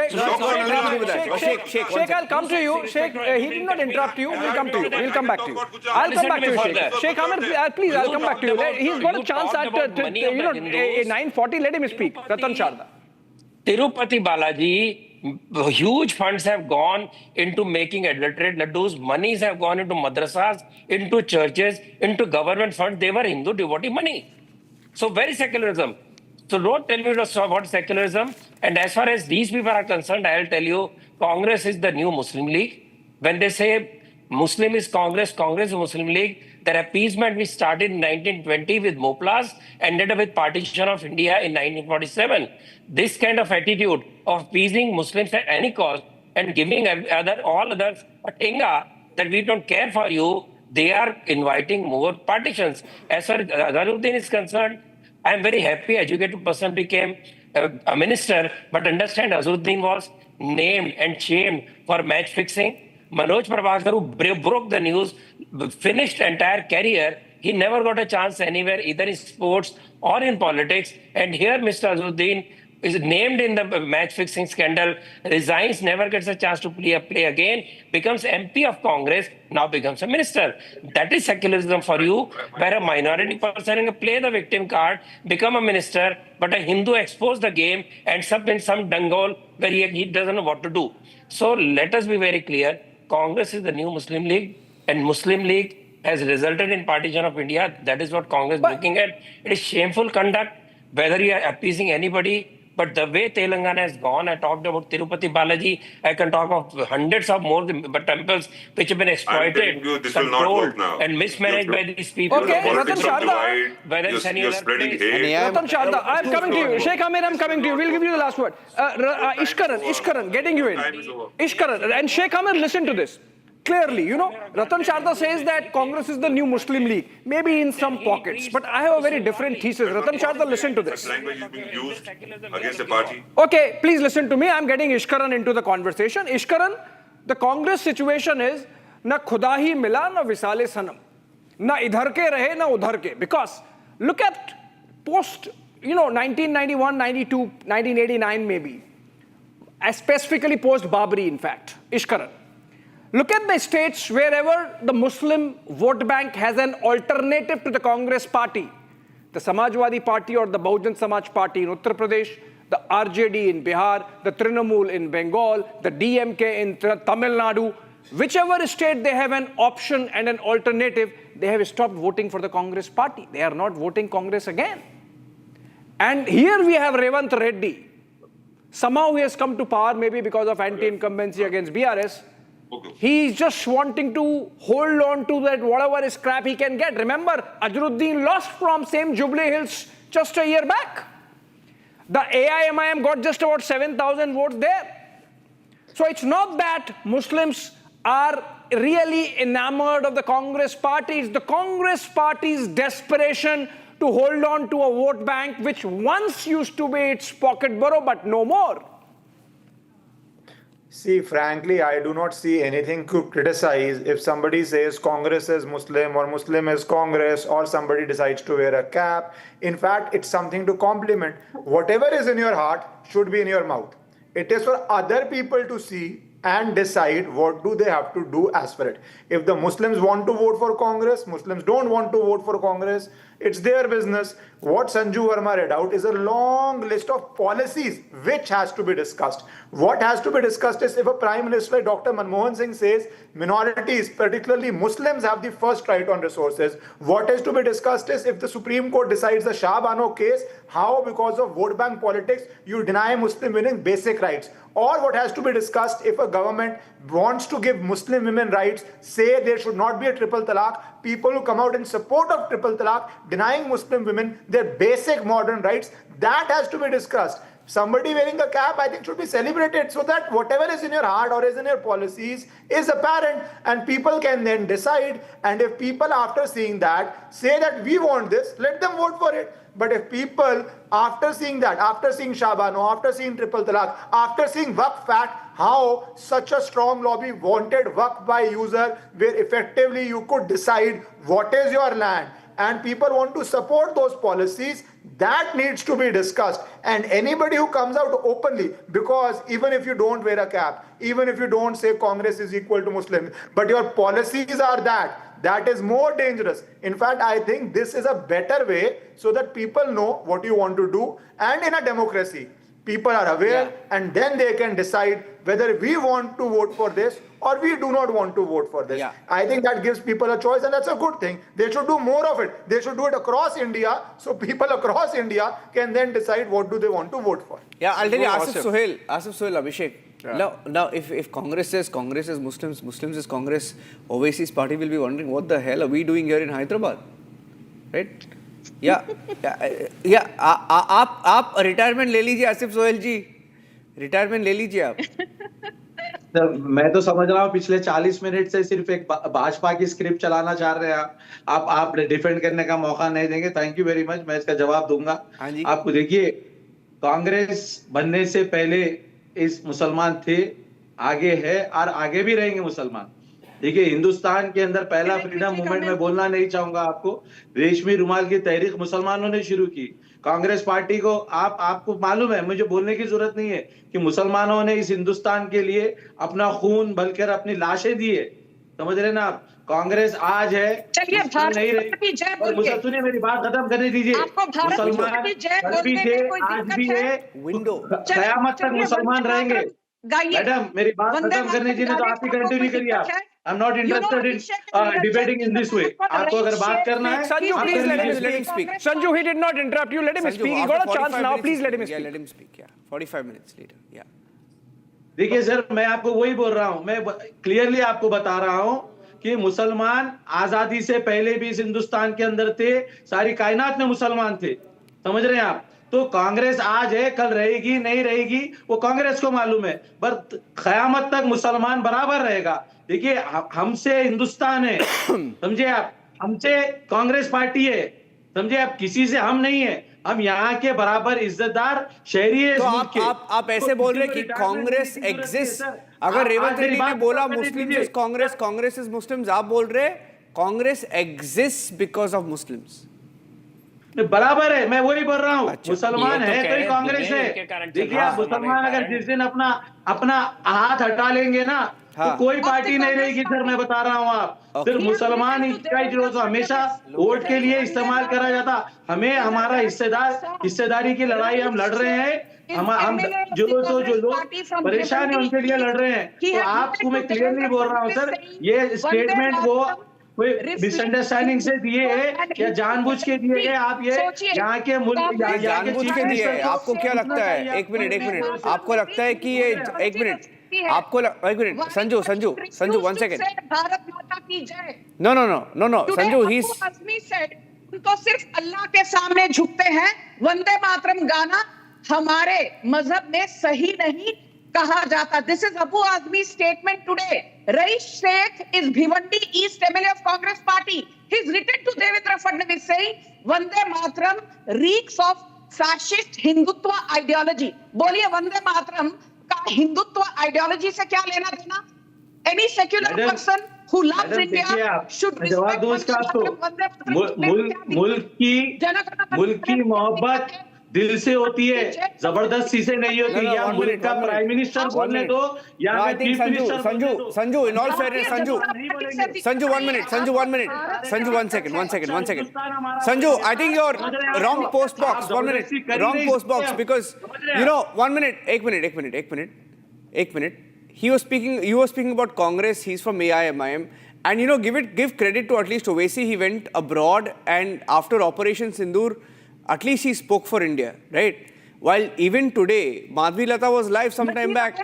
Sheikh, I'll come to you. Sheikh, he did not interrupt you. We'll come to you. We'll come back to you. I'll come back to you, Sheikh. Sheikh Ahmed, please, I'll come back to you. He's got a chance at 9:40. Let him speak. Ratan Sharda. Tirupati Balaji, huge funds have gone into making adulterated laddus. Monies have gone into madrasas, into churches, into government funds. They were Hindu devotee money. So very secularism. So don't tell me what secularism. And as far as these people are concerned, I'll tell you, Congress is the new Muslim League. When they say Muslim is Congress, Congress is Muslim League, their appeasement we started in 1920 with Moplas, ended up with partition of India in 1947. This kind of attitude of appeasing Muslims at any cost and giving all others a tinga that we don't care for you, they are inviting more partitions. As far as Azharuddin is concerned, I am very happy educated person became a minister, but understand Azharuddin was named and shamed for match fixing. Manoj Prabhakar, who broke the news, finished entire career. He never got a chance anywhere, either in sports or in politics. And here Mr. Azharuddin is named in the match-fixing scandal, resigns, never gets a chance to play again, becomes MP of Congress, now becomes a minister. That is secularism for you, where a minority person can play the victim card, become a minister, but a Hindu expose the game, ends up in some dungole where he doesn't know what to do. So let us be very clear. Congress is the new Muslim League, and Muslim League has resulted in partition of India. That is what Congress is looking at. It is shameful conduct, whether you are appeasing anybody. But the way Telangana has gone, I talked about Tirupati Balaji, I can talk of hundreds of more temples which have been exploited, controlled and mismanaged by these people. Okay, Ratan Sharda, you're spreading hate. Ratan Sharda, I'm coming to you. Sheikh Amir, I'm coming to you. We'll give you the last word. Ishkaran, getting you in. Ishkaran, and Sheikh Amir, listen to this. Clearly, Ratan Sharda says that Congress is the new Muslim League, maybe in some pockets, but I have a very different thesis. Ratan Sharda, listen to this. Language is being used against the party. Okay, please listen to me. I'm getting Ishkaran into the conversation. Ishkaran, the Congress situation is, na khuda hi mila, na visale sanam. Na idhar ke rahe, na udhar ke. Because look at post, 1991, 92, 1989 maybe. Specifically post Babri, in fact. Ishkaran. Look at the states wherever the Muslim vote bank has an alternative to the Congress party. The Samajwadi Party or the Bahujan Samaj Party in Uttar Pradesh, the RJD in Bihar, the Trinamool in Bengal, the DMK in Tamil Nadu. Whichever state they have an option and an alternative, they have stopped voting for the Congress party. They are not voting Congress again. And here we have Revanth Reddy. Somehow he has come to power, maybe because of anti-incumbency against BRS. He's just wanting to hold on to that whatever scrap he can get. Remember, Azharuddin lost from same Jubilee Hills just a year back. The AIMIM got just about 7,000 votes there. So it's not that Muslims are really enamored of the Congress party. It's the Congress party's desperation to hold on to a vote bank which once used to be its pocket borough, but no more. See, frankly, I do not see anything to criticize if somebody says Congress is Muslim or Muslim is Congress, or somebody decides to wear a cap. In fact, it's something to compliment. Whatever is in your heart should be in your mouth. It is for other people to see and decide what do they have to do as for it. If the Muslims want to vote for Congress, Muslims don't want to vote for Congress, it's their business. What Sanju Verma read out is a long list of policies which has to be discussed. What has to be discussed is if a Prime Minister like Dr. Manmohan Singh says minorities, particularly Muslims, have the first right on resources. What is to be discussed is if the Supreme Court decides the Shah Bano case, how because of vote bank politics you deny Muslim women basic rights. Or what has to be discussed if a government wants to give Muslim women rights, say there should not be a triple talaq, people who come out in support of triple talaq, denying Muslim women their basic modern rights, that has to be discussed. Somebody wearing a cap, I think, should be celebrated so that whatever is in your heart or is in your policies is apparent and people can then decide. And if people after seeing that say that we want this, let them vote for it. But if people after seeing that, after seeing Shabano, after seeing Triple Talaq, after seeing Waqf Act, how such a strong lobby wanted Waqf by user where effectively you could decide what is your land, and people want to support those policies, that needs to be discussed. And anybody who comes out openly, because even if you don't wear a cap, even if you don't say Congress is equal to Muslims, but your policies are that is more dangerous. In fact, I think this is a better way so that people know what you want to do. And in a democracy, people are aware, and then they can decide whether we want to vote for this or we do not want to vote for this. I think that gives people a choice, and that's a good thing. They should do more of it. They should do it across India, so people across India can then decide what do they want to vote for. Yeah, I'll tell you, Asif Sohail, Abhishek. Now, if Congress says Congress is Muslims, Muslims is Congress, overseas party will be wondering what the hell are we doing here in Hyderabad, right? आप retirement ले लीजिए आसिफ सोहेल जी, retirement ले लीजिए आप. मैं तो समझ रहा हूँ पिछले 40 मिनट से सिर्फ एक भाजपा की स्क्रिप्ट चलाना चाह रहे हैं आप डिफेंड करने का मौका नहीं देंगे. थैंक यू वेरी मच, मैं इसका जवाब दूंगा. आपको देखिए, कांग्रेस बनने से पहले इस मुसलमान थे, आगे है और आगे भी रहेंगे मुसलमान. देखिए, हिंदुस्तान के अंदर पहला फ्रीडम मूवमेंट में बोलना नहीं चाहूंगा आपको, रेशमी रुमाल की तहरीक मुसलमानों ने शुरू की. कांग्रेस पार्टी को आपको मालूम है, मुझे बोलने की जरूरत नहीं है कि मुसलमानों ने इस हिंदुस्तान के लिए अपना खून बलकर अपनी लाशें दी है. समझ रहे ना आप? कांग्रेस आज है, नहीं रही. सुनिए, मेरी बात खत्म करने दीजिए. मुसलमान भी थे, आज भी है, कयामत तक मुसलमान रहेंगे. मैडम, मेरी बात खत्म करने दीजिए, तो आप ही कंटिन्यू करिए. आप I'm not interested in debating in this way. आपको अगर बात करना है, Sanju, please let him speak. Sanju, he did not interrupt you. Let him speak. He got a chance now. Please let him speak. Yeah, let him speak. Yeah, 45 minutes later. Yeah. देखिए sir, मैं आपको वही बोल रहा हूँ. मैं clearly आपको बता रहा हूँ कि मुसलमान आजादी से पहले भी इस हिंदुस्तान के अंदर थे, सारी कायनात में मुसलमान थे. समझ रहे हैं आप? तो कांग्रेस आज है, कल रहेगी नहीं रहेगी वो कांग्रेस को मालूम है, पर क़यामत तक मुसलमान बराबर रहेगा. देखिए, हमसे हिंदुस्तान है, समझे आप, हमसे कांग्रेस पार्टी है, समझे आप, किसी से हम नहीं है. हम यहाँ के बराबर इज्जतदार शहरी है. तो आप ऐसे बोल रहे कि कांग्रेस एग्जिस्ट. अगर रेवंत रेड्डी ने बोला Muslims is Congress, Congress is Muslims, आप बोल रहे Congress exist because of Muslims. बराबर है, मैं वही बोल रहा हूँ. मुसलमान है तो ही कांग्रेस है. देखिए, आप मुसलमान अगर जिस दिन अपना हाथ हटा लेंगे ना, तो कोई पार्टी नहीं रहेगी सर. मैं बता रहा हूँ आप, सिर्फ मुसलमान ही हमेशा वोट के लिए इस्तेमाल करा जाता. हमें हमारा हिस्सेदारी की लड़ाई हम लड़ रहे हैं. हम जो लोग परेशान है उनके लिए लड़ रहे हैं. तो आपको मैं क्लियरली बोल रहा हूँ सर, ये स्टेटमेंट वो कोई मिसअंडरस्टैंडिंग से दिए है या जानबूझ के दिए गए. आप ये यहाँ के मुल्क जानबूझ के दिए है. आपको क्या लगता है? एक मिनट, आपको लगता है कि ये एक मिनट संजू 1 सेकंड. भारत माता की जय. नो संजू, ही उनको सिर्फ अल्लाह के सामने झुकते हैं. वंदे मातरम गाना हमारे मजहब में सही नहीं कहा जाता. This is Abu Azmi's statement today. Raish Sheikh is Bhiwandi East MLA of Congress Party. He's written to Devendra Fadnavis saying, Vande Mataram reeks of fascist Hindutva ideology. बोलिए, वंदे मातरम का हिंदुत्व आइडियोलॉजी से क्या लेना देना? Any secular person who loves India should respect मुल्क की मोहब्बत दिल से होती है, जबरदस्ती से नहीं होती. या मुल्क का प्राइम मिनिस्टर बोलने दो या chief minister. Sanju, in all fairness, Sanju 1 minute, Sanju 1 second. Sanju, I think you're wrong post box. 1 minute, wrong post box, because 1 minute, 1 minute. You were speaking about Congress. He's from AIMIM, and give credit to at least Owaisi. He went abroad, and after Operation Sindoor, at least he spoke for India, right? While even today, Madhvi Lata was live some time back.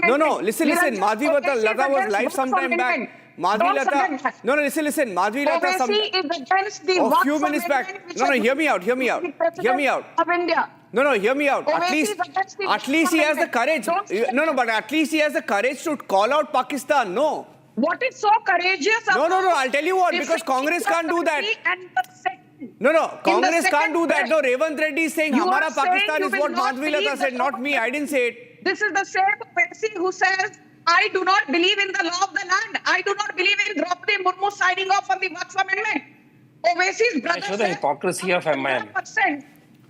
No, listen. Madhvi Lata was live some time back. Madhvi Don't Lata. forget that. No, listen. Madhvi Lata. Owaisi is against the A few Waqf minutes back. amendment, which No, has hear me out. the President of India. No, hear me out. Owaisi is against the At least he has the courage. Don't say No, but at least he has the courage to call out Pakistan. No. What is so courageous about No, I'll tell you what, because Congress can't do that. No, Congress can't do that. No, Revanth Reddy is saying, Hamara Pakistan is what Madhvi Lata said, not me. I didn't say it. This is the same Owaisi who says, I do not believe in the law of the land. I do not believe in Draupadi Murmu signing off on the Waqf amendment. Owaisi's brother Show the hypocrisy of a man.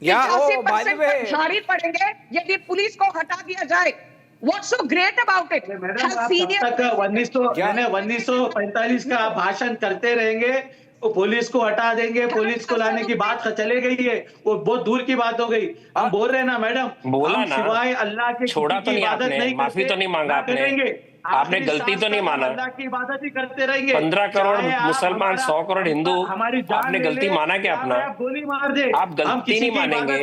Yeah, oh, by the way. भारी पड़ेंगे यदि police को हटा दिया जाए. What's so great about it? Madam आप जब तक 1945 का भाषण करते रहेंगे, वो पुलिस को हटा देंगे, पुलिस को लाने की बात चले गई है, वो बहुत दूर की बात हो गई. हम बोल रहे हैं ना मैडम, बोला ना, सिवाय अल्लाह के छोड़ा तो नहीं आपने, माफी तो नहीं मांगा आपने, आपने गलती तो नहीं माना. 15 करोड़ मुसलमान, 100 करोड़ हिंदू, आपने गलती माना क्या अपना? आप गलती नहीं मानेंगे,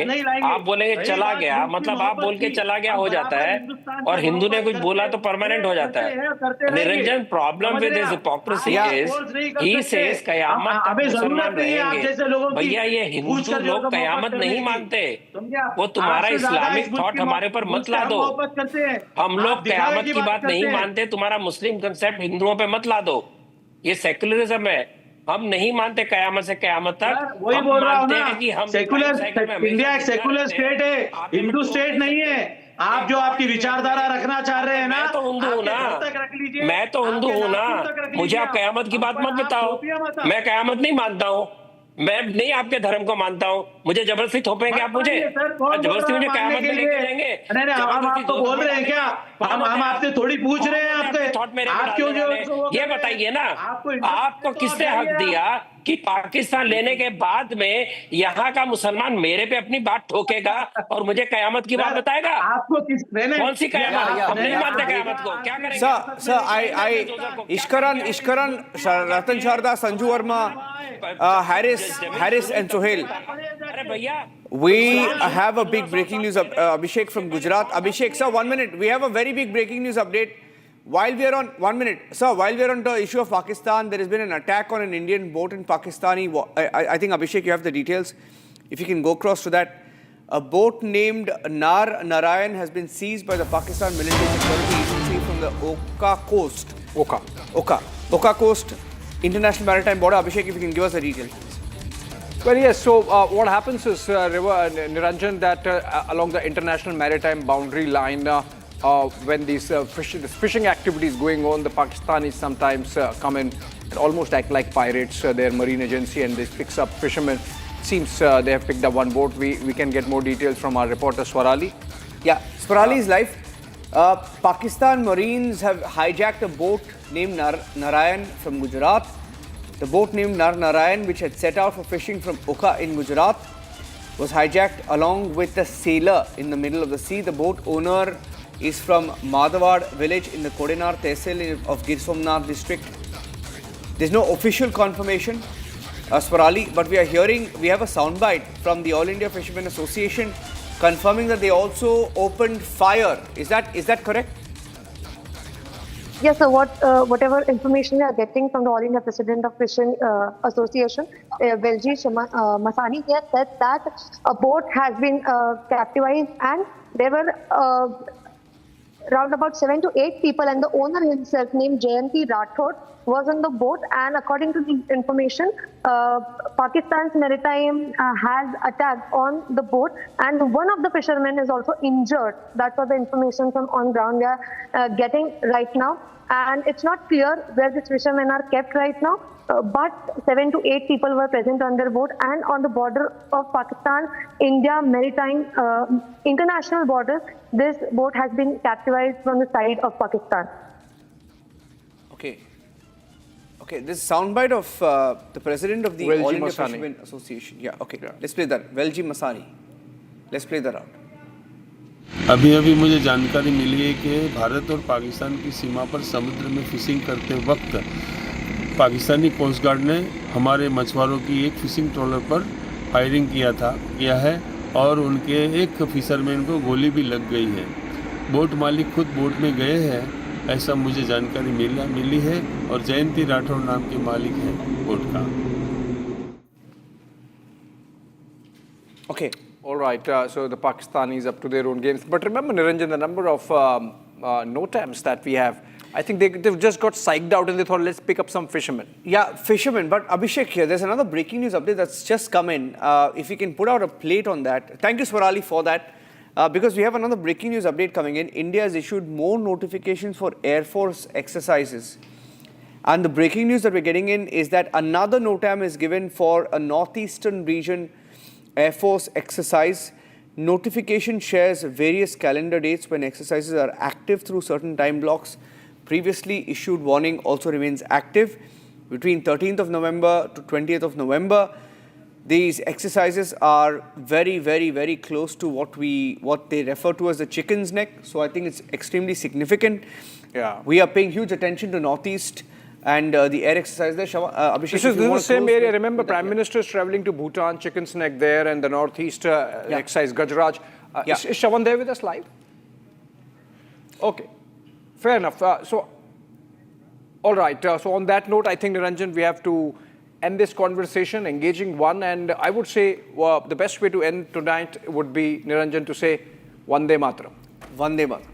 आप बोलेंगे चला गया, मतलब आप बोल के चला गया हो जाता है, और हिंदू ने कुछ बोला तो परमानेंट हो जाता है. Niranjan, problem with his hypocrisy is he says कयामत तक मुसलमान रहेंगे. भैया ये हिंदू लोग कयामत नहीं मानते, वो तुम्हारा इस्लामिक थॉट हमारे पर मत ला दो. हम लोग कयामत की बात नहीं मानते, तुम्हारा मुस्लिम कंसेप्ट हिंदुओं पे मत ला दो. ये सेक्युलरिज्म है. हम नहीं मानते कयामत से कयामत तक. वही बोल रहा हूं ना, कि हम सेकुलर इंडिया एक सेकुलर स्टेट है, हिंदू स्टेट नहीं है. आप जो आपकी विचारधारा रखना चाह रहे हैं ना, मैं तो हिंदू हूं ना, मैं तो हिंदू हूं ना. मुझे आप कयामत की बात मत बताओ. मैं कयामत नहीं मानता हूं, मैं नहीं आपके धर्म को मानता हूं. मुझे जबरदस्ती थोपेंगे आप मुझे, जबरदस्ती मुझे कयामत में लेके जाएंगे. नहीं, हम आपको बोल रहे हैं क्या? हम आपसे थोड़ी पूछ रहे हैं आपके थॉट मेरे आप क्यों जो ये बताइए ना, आपको किसने हक दिया कि पाकिस्तान लेने के बाद में यहाँ का मुसलमान मेरे पे अपनी बात ठोकेगा और मुझे कयामत की बात बताएगा? आपको किस कौन सी कयामत? हम नहीं मानते कयामत को. क्या करेंगे? Sir, Ishkaran, Ratan Sharda, Sanju Verma, Harris and Sohail. We have a big breaking news. Abhishek from Gujarat. Abhishek, sir, 1 minute. We have a very big breaking news update. While we are on, 1 minute, sir, while we are on the issue of Pakistan, there has been an attack on an Indian boat in Pakistani. I think, Abhishek, you have the details. If you can go across to that. A boat named Nar Narayan has been seized by the Pakistan military security agency from the Oka coast. Oka coast, International Maritime Border. Abhishek, if you can give us the details. Well, yes. So what happens is, Niranjan, that along the international maritime boundary line, when these fishing activities going on, the Pakistanis sometimes come in and almost act like pirates. Their marine agency, and this picks up fishermen. Seems they have picked up one boat. We can get more details from our reporter Swarali. Yeah, Swarali is live. Pakistan Marines have hijacked a boat named Narayan from Gujarat. The boat named Nar Narayan, which had set out for fishing from Oka in Gujarat, was hijacked along with a sailor in the middle of the sea. The boat owner is from Madhawad village in the Kodenar Tehsil of Gir Somnath district. There's no official confirmation, Swarali, but we have a soundbite from the All India Fishermen Association confirming that they also opened fire. Is that correct? Yes, so whatever information we are getting from the All India President of Fishing Association, Velji Masani, he has said that a boat has been captivized and there were around about 7 to 8 people, and the owner himself, named Jayanti Rathod, was on the boat. And according to the information, Pakistan's maritime has attacked on the boat, and one of the fishermen is also injured. That was the information from on ground we are getting right now. And it's not clear where these fishermen are kept right now, but 7 to 8 people were present on their boat, and on the border of Pakistan, India maritime international border, this boat has been captivized from the side of Pakistan. Okay, this soundbite of the president of the Velji All India Masani. Fishermen Association. Yeah, okay. Let's play that. Velji Masani. Let's play that out. अभी मुझे जानकारी मिली है कि भारत और पाकिस्तान की सीमा पर समुद्र में फिशिंग करते वक्त पाकिस्तानी कोस्ट गार्ड ने हमारे मछुआरों की एक फिशिंग ट्रॉलर पर फायरिंग किया है और उनके एक फिशरमैन को गोली भी लग गई है. बोट मालिक खुद बोट में गए हैं, ऐसा मुझे जानकारी मिली है और जयंती राठौर नाम के मालिक हैं कोर्ट का। Okay, all right. So the Pakistanis up to their own games. But remember, Niranjan, the number of NOTAMs that we have, I think they've just got psyched out and they thought, let's pick up some fishermen. Yeah, fishermen. But Abhishek here, there's another breaking news update that's just come in. If you can put out a plate on that. Thank you, Swarali, for that. Because we have another breaking news update coming in. India has issued more notifications for Air Force exercises. And the breaking news that we're getting in is that another NOTAM is given for a northeastern region Air Force exercise. Notification shares various calendar dates when exercises are active through certain time blocks. Previously issued warning also remains active between 13th of November to 20th of November. These exercises are very, very, very close to what they refer to as the chicken's neck. So I think it's extremely significant. Yeah. We are paying huge attention to Northeast and the air exercise there. Abhishek, This is the same area. Remember, Prime Minister is traveling to Bhutan, chicken's neck there, and the Northeast exercise, Gajraj. Is Shawan there with us live? Okay. Fair enough. All right. So on that note, I think, Niranjan, we have to end this conversation, engaging one. And I would say the best way to end tonight would be, Niranjan, to say Vande Mataram. Vande Mataram.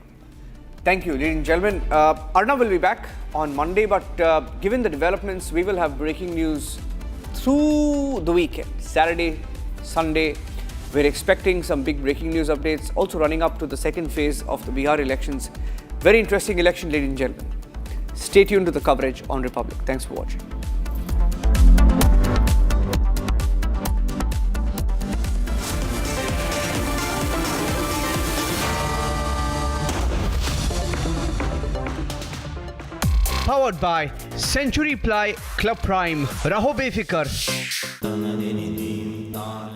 Thank you, ladies and gentlemen. Arnab will be back on Monday, but given the developments, we will have breaking news through the weekend. Saturday, Sunday, we're expecting some big breaking news updates, also running up to the second phase of the Bihar elections. Very interesting election, ladies and gentlemen. Stay tuned to the coverage on Republic. Thanks for watching. Powered by Century Ply Club Prime. Raho befikar.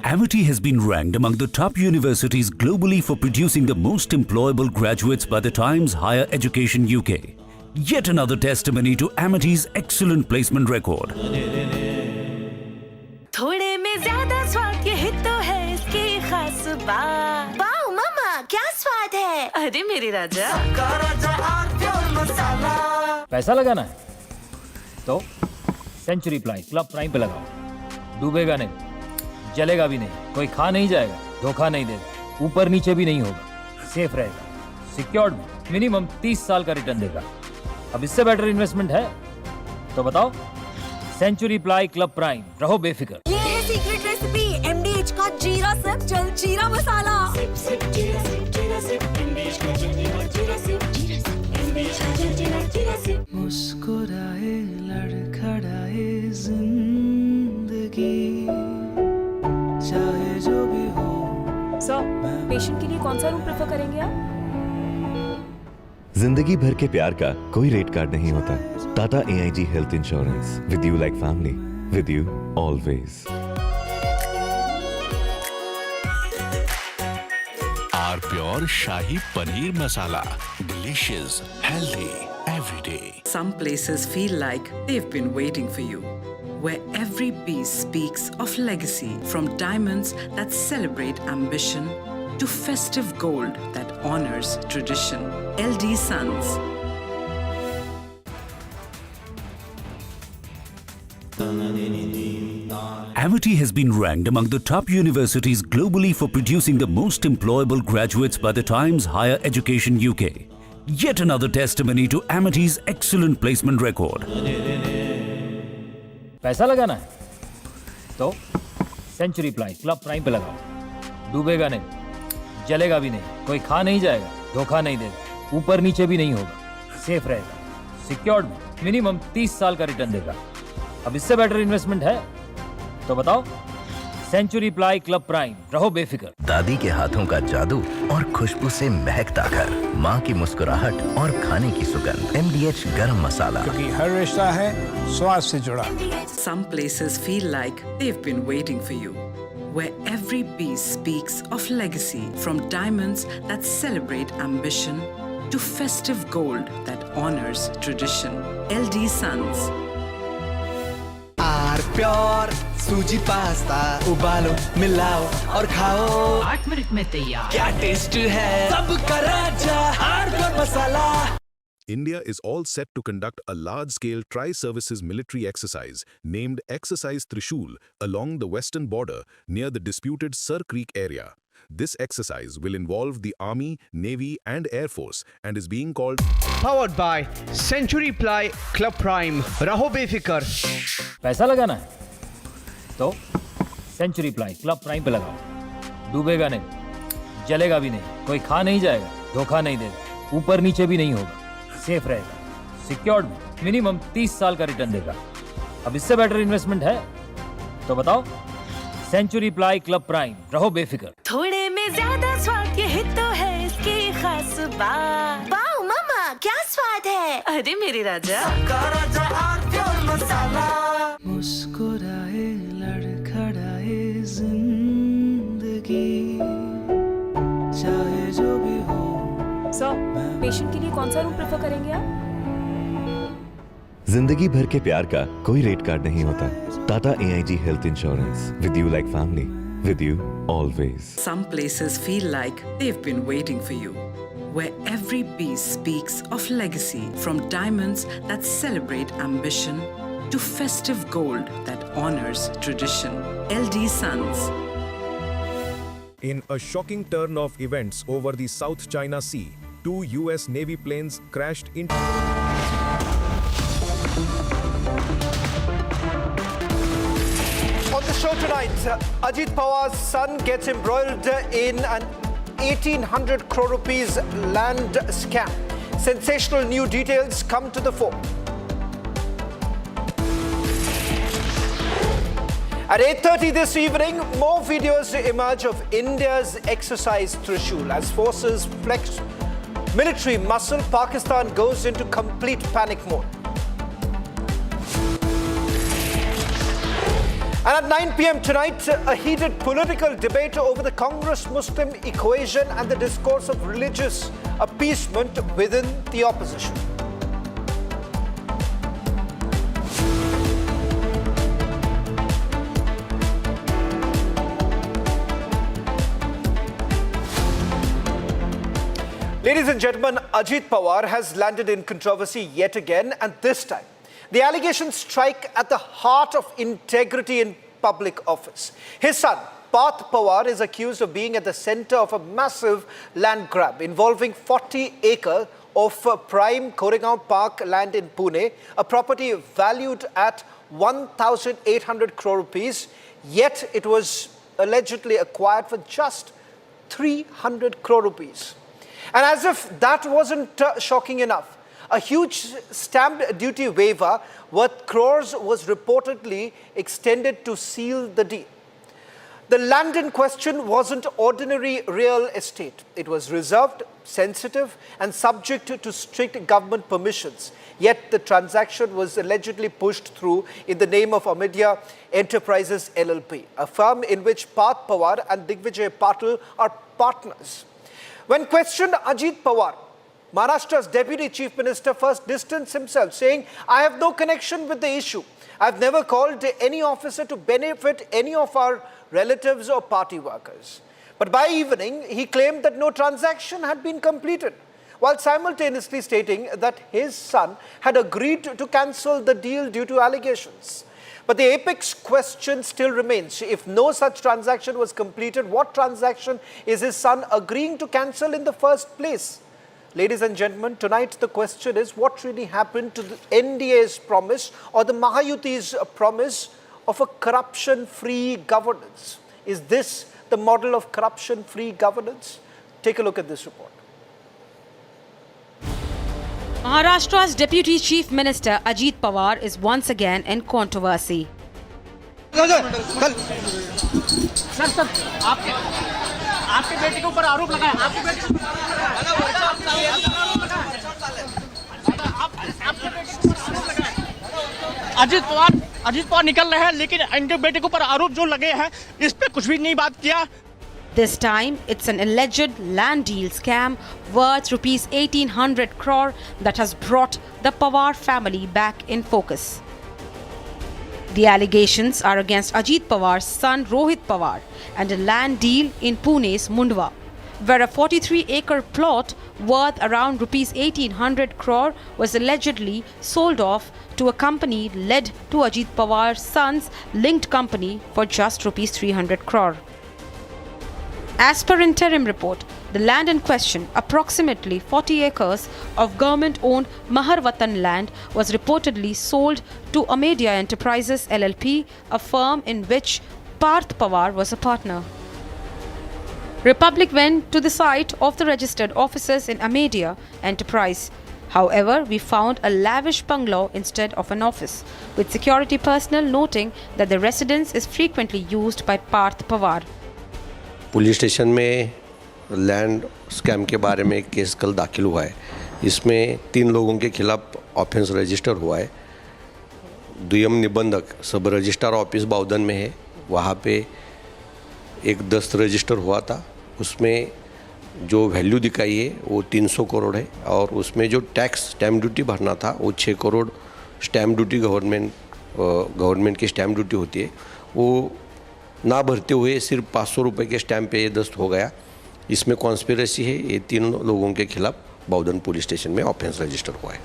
Amity has been ranked among the top universities globally for producing the most employable graduates by the Times Higher Education UK. Yet another testimony to Amity's excellent placement record. थोड़े में ज़्यादा स्वाद ये तो है इसकी खास बात। वाओ मामा, क्या स्वाद है? अरे मेरे राजा। पैसा लगाना है तो सेंचुरी प्लाई क्लब प्राइम पे लगाओ। डूबेगा नहीं, जलेगा भी नहीं, कोई खा नहीं जाएगा, धोखा नहीं देगा, ऊपर नीचे भी नहीं होगा, सेफ रहेगा, सिक्योर्ड में मिनिमम 30 साल का रिटर्न देगा। अब इससे बेटर इन्वेस्टमेंट है तो बताओ। सेंचुरी प्लाई क्लब प्राइम, रहो बेफिक्र। ये है सीक्रेट रेसिपी MDH का जीरा सिप जल जीरा मसाला। सिप सिप जीरा सिप MDH का जल जीरा सिप MDH का जल जीरा सिप। मुस्कुराए लड़खड़ाए जिंदगी चाहे जो भी हो। सर, पेशेंट के लिए कौन सा रूम प्रेफर करेंगे आप? जिंदगी भर के प्यार का कोई रेट कार्ड नहीं होता। Tata AIG health insurance, with you like family, with you always. Our pure shahi paneer masala, delicious, healthy every day. Some places feel like they've been waiting for you, where every piece speaks of legacy, from diamonds that celebrate ambition to festive gold that honors tradition. LD Sons. Amity has been ranked among the top universities globally for producing the most employable graduates by the Times Higher Education UK. Yet another testimony to Amity's excellent placement record. पैसा लगाना है तो century ply club prime पे लगाओ। डूबेगा नहीं, जलेगा भी नहीं, कोई खा नहीं जाएगा, धोखा नहीं देगा, ऊपर नीचे भी नहीं होगा, सेफ रहेगा, सिक्योर्ड में मिनिमम 30 साल का रिटर्न देगा। अब इससे बेटर इन्वेस्टमेंट है तो बताओ। सेंचुरी प्लाई क्लब प्राइम, रहो बेफिक्र। दादी के हाथों का जादू और खुशबू से महकता घर, माँ की मुस्कुराहट और खाने की सुगंध। MDH गरम मसाला, क्योंकि हर रिश्ता है स्वाद से जुड़ा। Some places feel like they've been waiting for you, where every piece speaks of legacy, from diamonds that celebrate ambition to festive gold that honors tradition. LD Sons. Our pure suji pasta, उबालो मिलाओ और खाओ, 8 minute में तैयार। क्या taste है सबका राजा, आर pure masala. India is all set to conduct a large-scale tri-services military exercise named Exercise Trishul along the western border near the disputed Sir Creek area. This exercise will involve the Army, Navy and Air Force and is being called Powered by Century Ply Club Prime. रहो बेफिक्र. पैसा लगाना है तो century ply club prime पे लगाओ. डूबेगा नहीं, जलेगा भी नहीं, कोई खा नहीं जाएगा, धोखा नहीं देगा, ऊपर नीचे भी नहीं होगा, सेफ रहेगा, सिक्योर्ड में मिनिमम 30 साल का रिटर्न देगा. अब इससे बेटर इन्वेस्टमेंट है तो बताओ. सेंचुरी प्लाई क्लब प्राइम, रहो बेफिक्र. थोड़े में ज्यादा स्वाद यही तो है इसकी खास बात. वाओ मामा क्या स्वाद है. अरे मेरे राजा मुस्कुराए लड़खड़ाए जिंदगी चाहे जो भी हो. सर, पेशेंट के लिए कौन सा रूम प्रेफर करेंगे आप? जिंदगी भर के प्यार का कोई रेट कार्ड नहीं होता. Tata AIG health insurance, with you like family, with you always. Some places feel like they've been waiting for you, where every piece speaks of legacy, from diamonds that celebrate ambition to festive gold that honors tradition. LD Sons. In a shocking turn of events over the South China Sea, 2 US Navy planes crashed into... On the show tonight, Ajit Pawar's son gets embroiled in an 1,800 crore rupees land scam. Sensational new details come to the fore. At 8:30 this evening, more videos emerge of India's exercise Trishul. As forces flex military muscle, Pakistan goes into complete panic mode. And at 9 p.m. tonight, a heated political debate over the Congress-Muslim equation and the discourse of religious appeasement within the opposition. Ladies and gentlemen, Ajit Pawar has landed in controversy yet again, and this time, the allegations strike at the heart of integrity in public office. His son, Parth Pawar, is accused of being at the center of a massive land grab involving 40 acres of prime Koregaon Park land in Pune, a property valued at 1,800 crore rupees, yet it was allegedly acquired for just 300 crore rupees. And as if that wasn't shocking enough, a huge stamp duty waiver worth crores was reportedly extended to seal the deal. The land in question wasn't ordinary real estate. It was reserved, sensitive, and subject to strict government permissions. Yet the transaction was allegedly pushed through in the name of Amidia Enterprises LLP, a firm in which Parth Pawar and Digvijay Patil are partners. When questioned, Ajit Pawar, Maharashtra's Deputy Chief Minister, first distanced himself, saying, "I have no connection with the issue. I've never called any officer to benefit any of our relatives or party workers." But by evening, he claimed that no transaction had been completed, while simultaneously stating that his son had agreed to cancel the deal due to allegations. But the apex question still remains. If no such transaction was completed, what transaction is his son agreeing to cancel in the first place? Ladies and gentlemen, tonight the question is, what really happened to the NDA's promise or the Mahayuti's promise of a corruption-free governance? Is this the model of corruption-free governance? Take a look at this report. Maharashtra's Deputy Chief Minister Ajit Pawar is once again in controversy. आपके बेटे के ऊपर आरोप लगा है. आपके बेटे के ऊपर अजीत पवार निकल रहे हैं, लेकिन इनके बेटे के ऊपर आरोप जो लगे हैं इस पे कुछ भी नहीं बात किया. This time, it's an alleged land deal scam worth rupees 1,800 crore that has brought the Pawar family back in focus. The allegations are against Ajit Pawar's son Rohit Pawar and a land deal in Pune's Mundwa. where a 43-acre plot worth around rupees 1800 crore was allegedly sold off to a company led to Ajit Pawar's son's linked company for just rupees 300 crore. As per interim report, the land in question, approximately 40 acres of government-owned Maharashtra land, was reportedly sold to Amedia Enterprises LLP, a firm in which Parth Pawar was a partner. Republic went to the site of the registered offices in Amedia Enterprise. However, we found a lavish bungalow instead of an office, with security personnel noting that the residence is frequently used by Parth Pawar. Police station में land scam के बारे में एक case कल दाखिल हुआ है। इसमें 3 लोगों के खिलाफ ऑफेंस रजिस्टर हुआ है। दुयम निबंधक सब रजिस्ट्रार ऑफिस बाउदन में है, वहाँ पे एक दस्त रजिस्टर हुआ था। उसमें जो वैल्यू दिखाई है वो 300 करोड़ है और उसमें जो टैक्स स्टैम्प ड्यूटी भरना था वो 6 करोड़ स्टैम्प ड्यूटी गवर्नमेंट की स्टैम्प ड्यूटी होती है, वो ना भरते हुए सिर्फ 500 रुपये के स्टैम्प पे ये दस्त हो गया। इसमें कॉन्स्पिरेसी है। ये 3 लोगों के खिलाफ बाउदन पुलिस स्टेशन में ऑफेंस रजिस्टर हुआ है।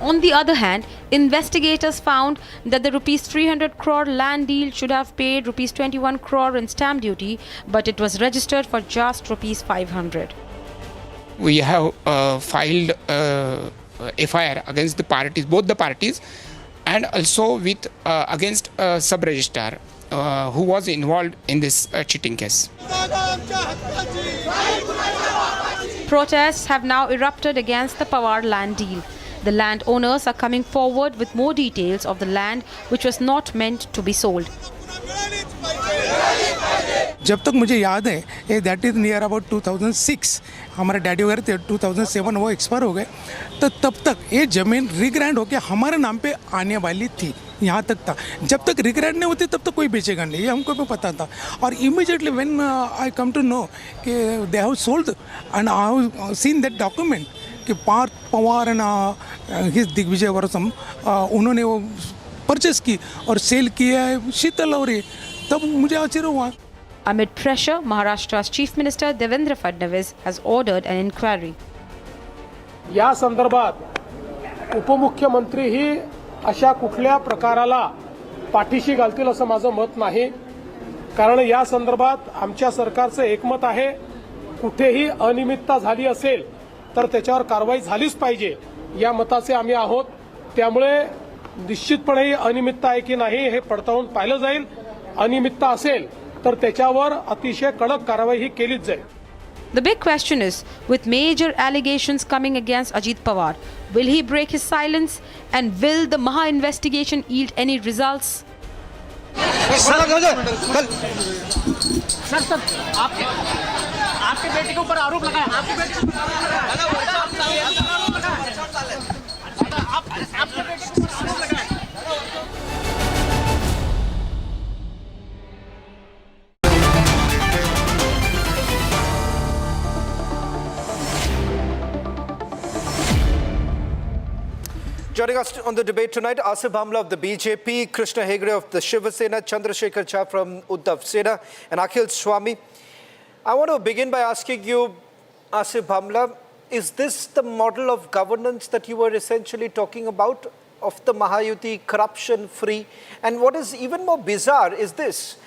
On the other hand, investigators found that the rupees 300 crore land deal should have paid rupees 21 crore in stamp duty, but it was registered for just rupees 500. We have filed FIR against the parties, both the parties, and also with against sub-registrar who was involved in this cheating case. Protests have now erupted against the Pawar land deal. The landowners are coming forward with more details of the land which was not meant to be sold. जब तक मुझे याद है that is near about 2006, हमारे daddy वगैरह थे 2007 वो expire हो गए, तो तब तक ये ज़मीन रिग्रांड होकर हमारे नाम पे आने वाली थी। यहाँ तक था, जब तक रिग्रांड नहीं होती तब तक कोई बेचेगा नहीं, ये हमको भी पता था। और immediately when I come to know कि they have sold and I have seen that document कि पार्थ पवार एंड हिज दिग्विजय वर्सम उन्होंने वो परचेस की और सेल किया है शीतल और ये, तब मुझे आश्चर्य हुआ। Amid pressure, Maharashtra's Chief Minister Revantha Fadnavis has ordered an inquiry. या संदर्भात उपमुख्यमंत्री ही अशा कुठल्या प्रकाराला पाठीशी घालतील असं माझं मत नाही, कारण या संदर्भात आमच्या सरकारचं एकमत आहे, कुठेही अनियमितता झाली असेल तर त्याच्यावर कारवाई झालीच पाहिजे या मताचे आम्ही आहोत। त्यामुळे निश्चितपणे अनियमितता आहे की नाही हे पडताळून पाहिलं जाईल। अनियमितता असेल तर त्याच्यावर अतिशय कडक कारवाई ही केलीच जाईल। The big question is, with major allegations coming against Ajit Pawar, will he break his silence and will the Maha investigation yield any results? Sir आपके बेटे के ऊपर आरोप लगाया, आपके बेटे के ऊपर आरोप लगाया। Joining us on the debate tonight, Asif Bhamla of the BJP, Krishna Hegde of the Shiva Sena, Chandrasekhar Jha from Uddhav Sena, and Akhil Swami. I want to begin by asking you, Asif Bhamla, is this the model of governance that you were essentially talking about, of the Mahayuti, corruption-free? And what is even more bizarre is this.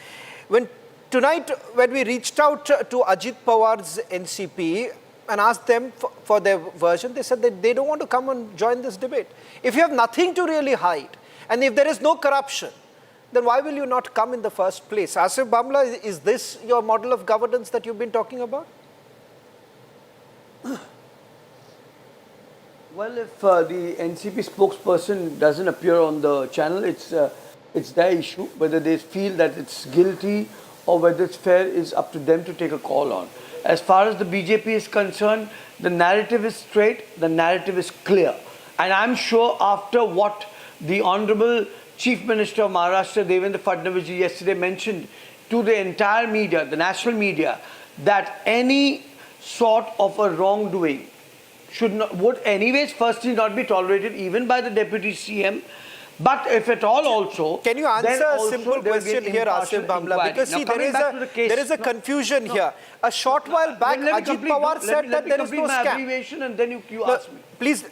Tonight, when we reached out to Ajit Pawar's NCP and asked them for their version, they said that they don't want to come and join this debate. If you have nothing to really hide, and if there is no corruption, then why will you not come in the first place? Asif Bhamla, is this your model of governance that you've been talking about? Well, if the NCP spokesperson doesn't appear on the channel, it's their issue. Whether they feel that it's guilty or whether it's fair is up to them to take a call on. As far as the BJP is concerned, the narrative is straight, the narrative is clear. And I'm sure after what the Honorable Chief Minister of Maharashtra, Revantha Fadnavis yesterday mentioned to the entire media, the national media, that any sort of a wrongdoing would anyways firstly not be tolerated even by the Deputy CM, But if at all also... Can you answer a simple question here, Asif Bhamla? Because see, there is a confusion here. A short while back, Ajit Pawar said that there is no scam. And then you ask me. Please,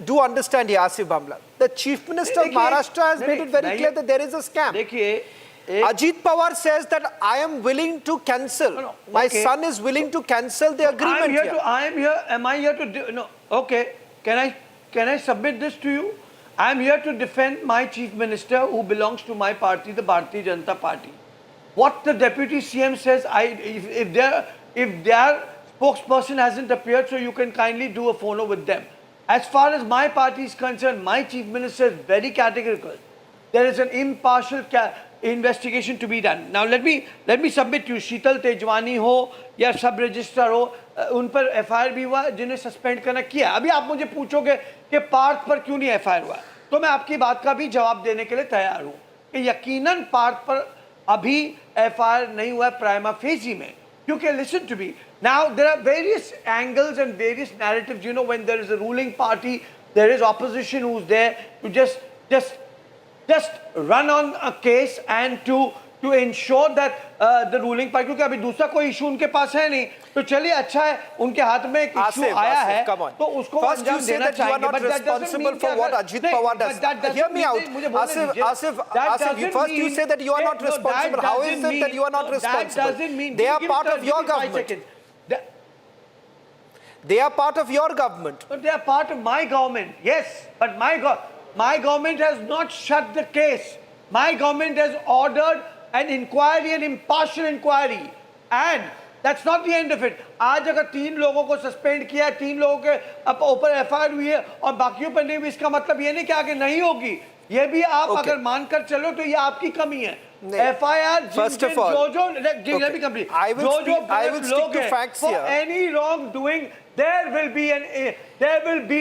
do understand here, Asif Bhamla. The Chief Minister of Maharashtra has made it very clear that there is a scam. Ajit Pawar says that I am willing to cancel. My son is willing to cancel the agreement Am I here to... No, okay. Can I submit this to you? I am here to defend my Chief Minister who belongs to my party, the Bharatiya Janata Party. What the Deputy CM says, if their spokesperson hasn't appeared, so you can kindly do a phono with them. As far as my party is concerned, my Chief Minister is very categorical. There is an impartial investigation to be done. Now let me submit to you, Sheetal Tejwani ho या सब register हो, उन पर FIR भी हुआ जिन्हें suspend करना किया. अभी आप मुझे पूछोगे कि पार्थ पर क्यों नहीं एफआईआर हुआ, तो मैं आपकी बात का भी जवाब देने के लिए तैयार हूं कि यकीनन पार्थ पर अभी एफआईआर नहीं हुआ प्राइमा फेसी में, क्योंकि listen to me, now there are various angles and various narratives. You know, when there is a ruling party, there is opposition who is there to just run on a case and to ensure that the ruling party, क्योंकि अभी दूसरा कोई issue उनके पास है नहीं, तो चलिए अच्छा है उनके हाथ में एक इशू आया है तो उसको अंजाम देना चाहिए. But that doesn't mean for what Ajit Pawar does. Hear me out. Asif, first you say that you are not responsible. How is it that you are not responsible? That doesn't mean they are part of your government. They are part of your government. But they are part of my government. Yes, but my government has not shut the case. My government has ordered an inquiry, an impartial inquiry. And that's not the end of it. आज अगर 3 लोगों को suspend किया है, 3 लोगों के ऊपर FIR हुई है और बाकियों पर नहीं हुई, इसका मतलब ये नहीं कि आगे नहीं होगी. ये भी आप अगर मानकर चलो तो ये आपकी कमी है. FIR First of all, let me complete. I will stick to facts here. For any wrongdoing, there will be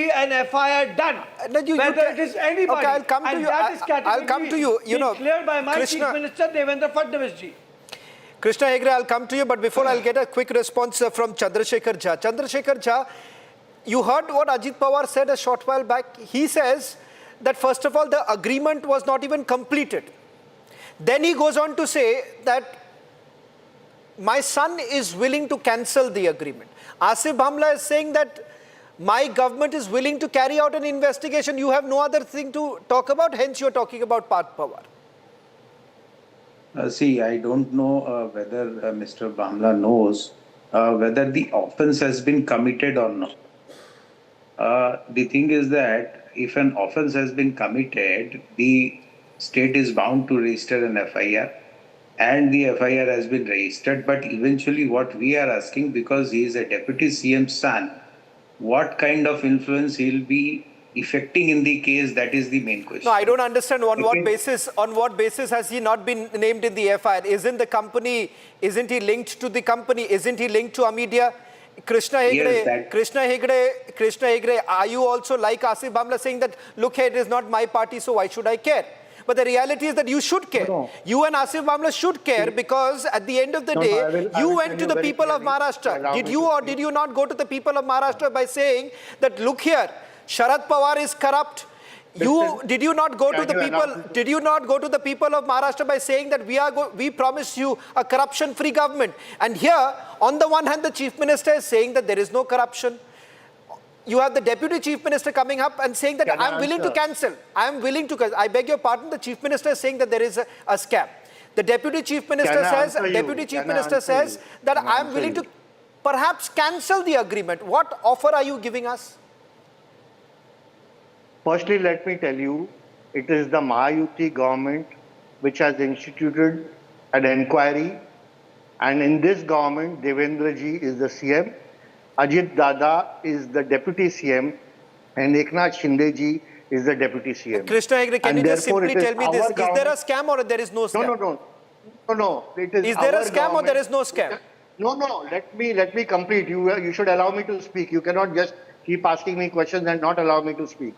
an FIR done. Whether it is anybody. Okay, I'll come to you. I'll come to you. You know, cleared by my Chief Minister Revantha Fadnavis ji. Krishna Hegde, I'll come to you, but before I'll get a quick response from Chandrasekhar Jha. Chandrasekhar Jha, you heard what Ajit Pawar said a short while back. He says that first of all, the agreement was not even completed. Then he goes on to say that my son is willing to cancel the agreement. Asif Bhamla is saying that my government is willing to carry out an investigation. You have no other thing to talk about, hence you're talking about Parth Pawar. See, I don't know whether Mr. Bhamla knows whether the offense has been committed or not. The thing is that if an offense has been committed, the state is bound to register an FIR, and the FIR has been registered. But eventually what we are asking, because he is a deputy CM's son, what kind of influence he will be effecting in the case, that is the main question. No, I don't understand on what basis has he not been named in the FIR? Isn't he linked to the company? Isn't he linked to Amedia? Krishna Hegde, Krishna Hegde, are you also like Asif Bhamla saying that, look, it is not my party, so why should I care? But the reality is that you should care. No. You and Asif Bhamla should care, because at the end of the day, you went to the people of Maharashtra. Did you or did you not go to the people of Maharashtra by saying that, look here, Sharad Pawar is corrupt? Did you not go to the people of Maharashtra by saying that we promise you a corruption-free government? And here, on the one hand, the Chief Minister is saying that there is no corruption. You have the Deputy Chief Minister coming up and saying that I am willing to cancel. I beg your pardon, the Chief Minister is saying that there is a scam. The Deputy Chief Minister says that I am willing to perhaps cancel the agreement. What offer are you giving us? Firstly, let me tell you, it is the Mahayuti government which has instituted an inquiry, and in this government, Devendra ji is the CM, Ajit Dada is the Deputy CM, and Eknath Shinde ji is the Deputy CM. Krishna Hegde, can you just simply tell me this? Is there a scam or there is no scam? No. Is there a scam or there is no scam? No. Let me complete. You should allow me to speak. You cannot just keep asking me questions and not allow me to speak.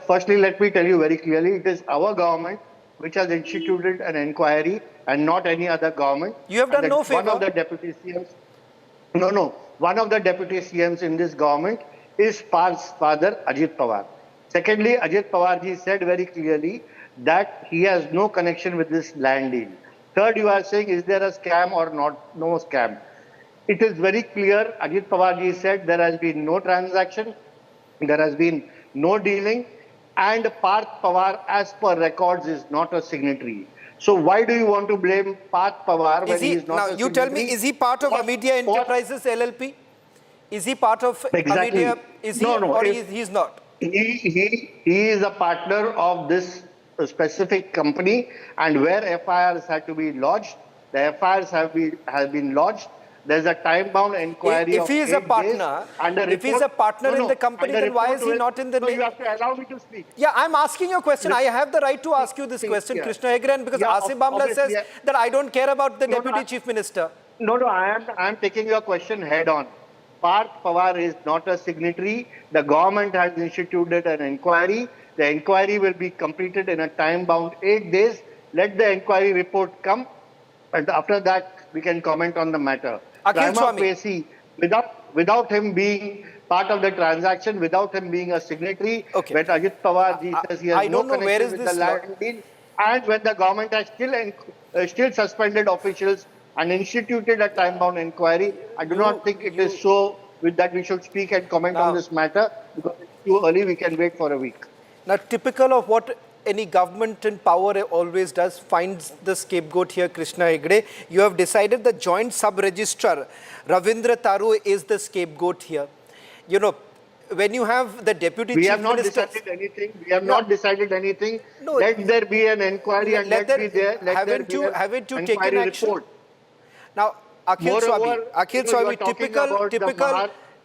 Firstly, let me tell you very clearly, it is our government which has instituted an inquiry and not any other government. You have done no favor. One of the deputy CMs, one of the deputy CMs in this government is Parth's father, Ajit Pawar. Secondly, Ajit Pawar ji said very clearly that he has no connection with this land deal. Third, you are saying, is there a scam or not? No scam. It is very clear. Ajit Pawar ji said there has been no transaction, there has been no dealing, and Parth Pawar, as per records, is not a signatory. So why do you want to blame Parth Pawar when he is not a signatory? Now, you tell me, is he part of Amedia Enterprises LLP? Is he part of Exactly. Amedia? Is he, No, or he's not? He is a partner of this specific company, and where FIRs had to be lodged, the FIRs have been lodged. There's a time-bound inquiry. If he is a partner, if he's a partner in the company, then why is he not in the? No, you have to allow me to speak. Yeah, I'm asking you a question. I have the right to ask you this question, Krishna Hegde, because Asif Bamla says that I don't care about the Deputy Chief Minister. No, I am taking your question head on. Parth Pawar is not a signatory. The government has instituted an inquiry. The inquiry will be completed in a time-bound 8 days. Let the inquiry report come, and after that we can comment on the matter. Akhil Swami. Without him being part of the transaction, without him being a signatory, when Ajit Pawar ji says he has no connection with the land deal, and when the government has still suspended officials and instituted a time-bound inquiry, I do not think it is so with that we should speak and comment on this matter, because it's too early. We can wait for a week. Now, typical of what any government in power always does, finds the scapegoat here, Krishna Hegde. You have decided the joint sub-registrar, Ravindra Taru, is the scapegoat here. You know, when you have the deputy chief minister... We have not decided anything. We have not decided anything. No, let there be an inquiry and let there be haven't you taken action? Report. Now, Akhil Swami,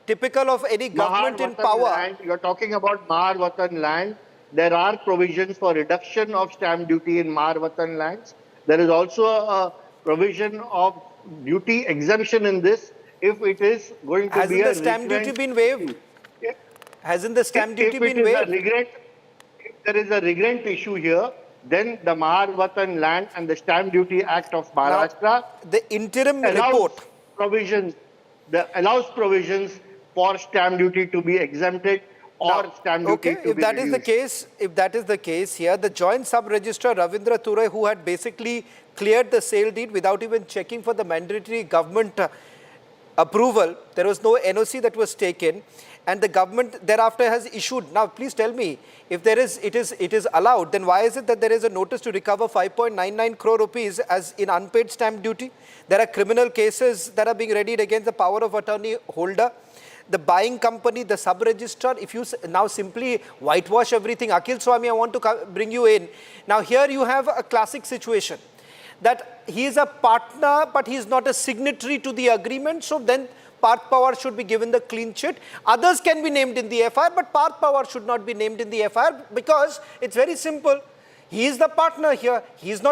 typical of any government in power. You are talking about Mahar Vatan land. There are provisions for reduction of stamp duty in Mahar Vatan lands. There is also a provision of duty exemption in this if it is going to be a... Hasn't the stamp duty been waived? Hasn't the stamp duty been waived? If there is a regrant issue here, then the Mahar Vatan Land and the Stamp Duty Act of Maharashtra, the interim report allows provisions for stamp duty to be exempted or stamp duty to be reduced. If that is the case here, the joint sub-registrar Ravindra Ture, who had basically cleared the sale deed without even checking for the mandatory government approval, there was no NOC that was taken, and the government thereafter has issued. Now, please tell me, if it is allowed, then why is it that there is a notice to recover 5.99 crore rupees as in unpaid stamp duty? There are criminal cases that are being readied against the power of attorney holder. The buying company, the sub-registrar, if you now simply whitewash everything, Akhil Swami, I want to bring you in. Now, here you have a classic situation that he is a partner, but he is not a signatory to the agreement. So then Parth Pawar should be given the clean sheet. Others can be named in the FIR, but Parth Pawar should not be named in the FIR because it's very simple. He is the partner here. He is not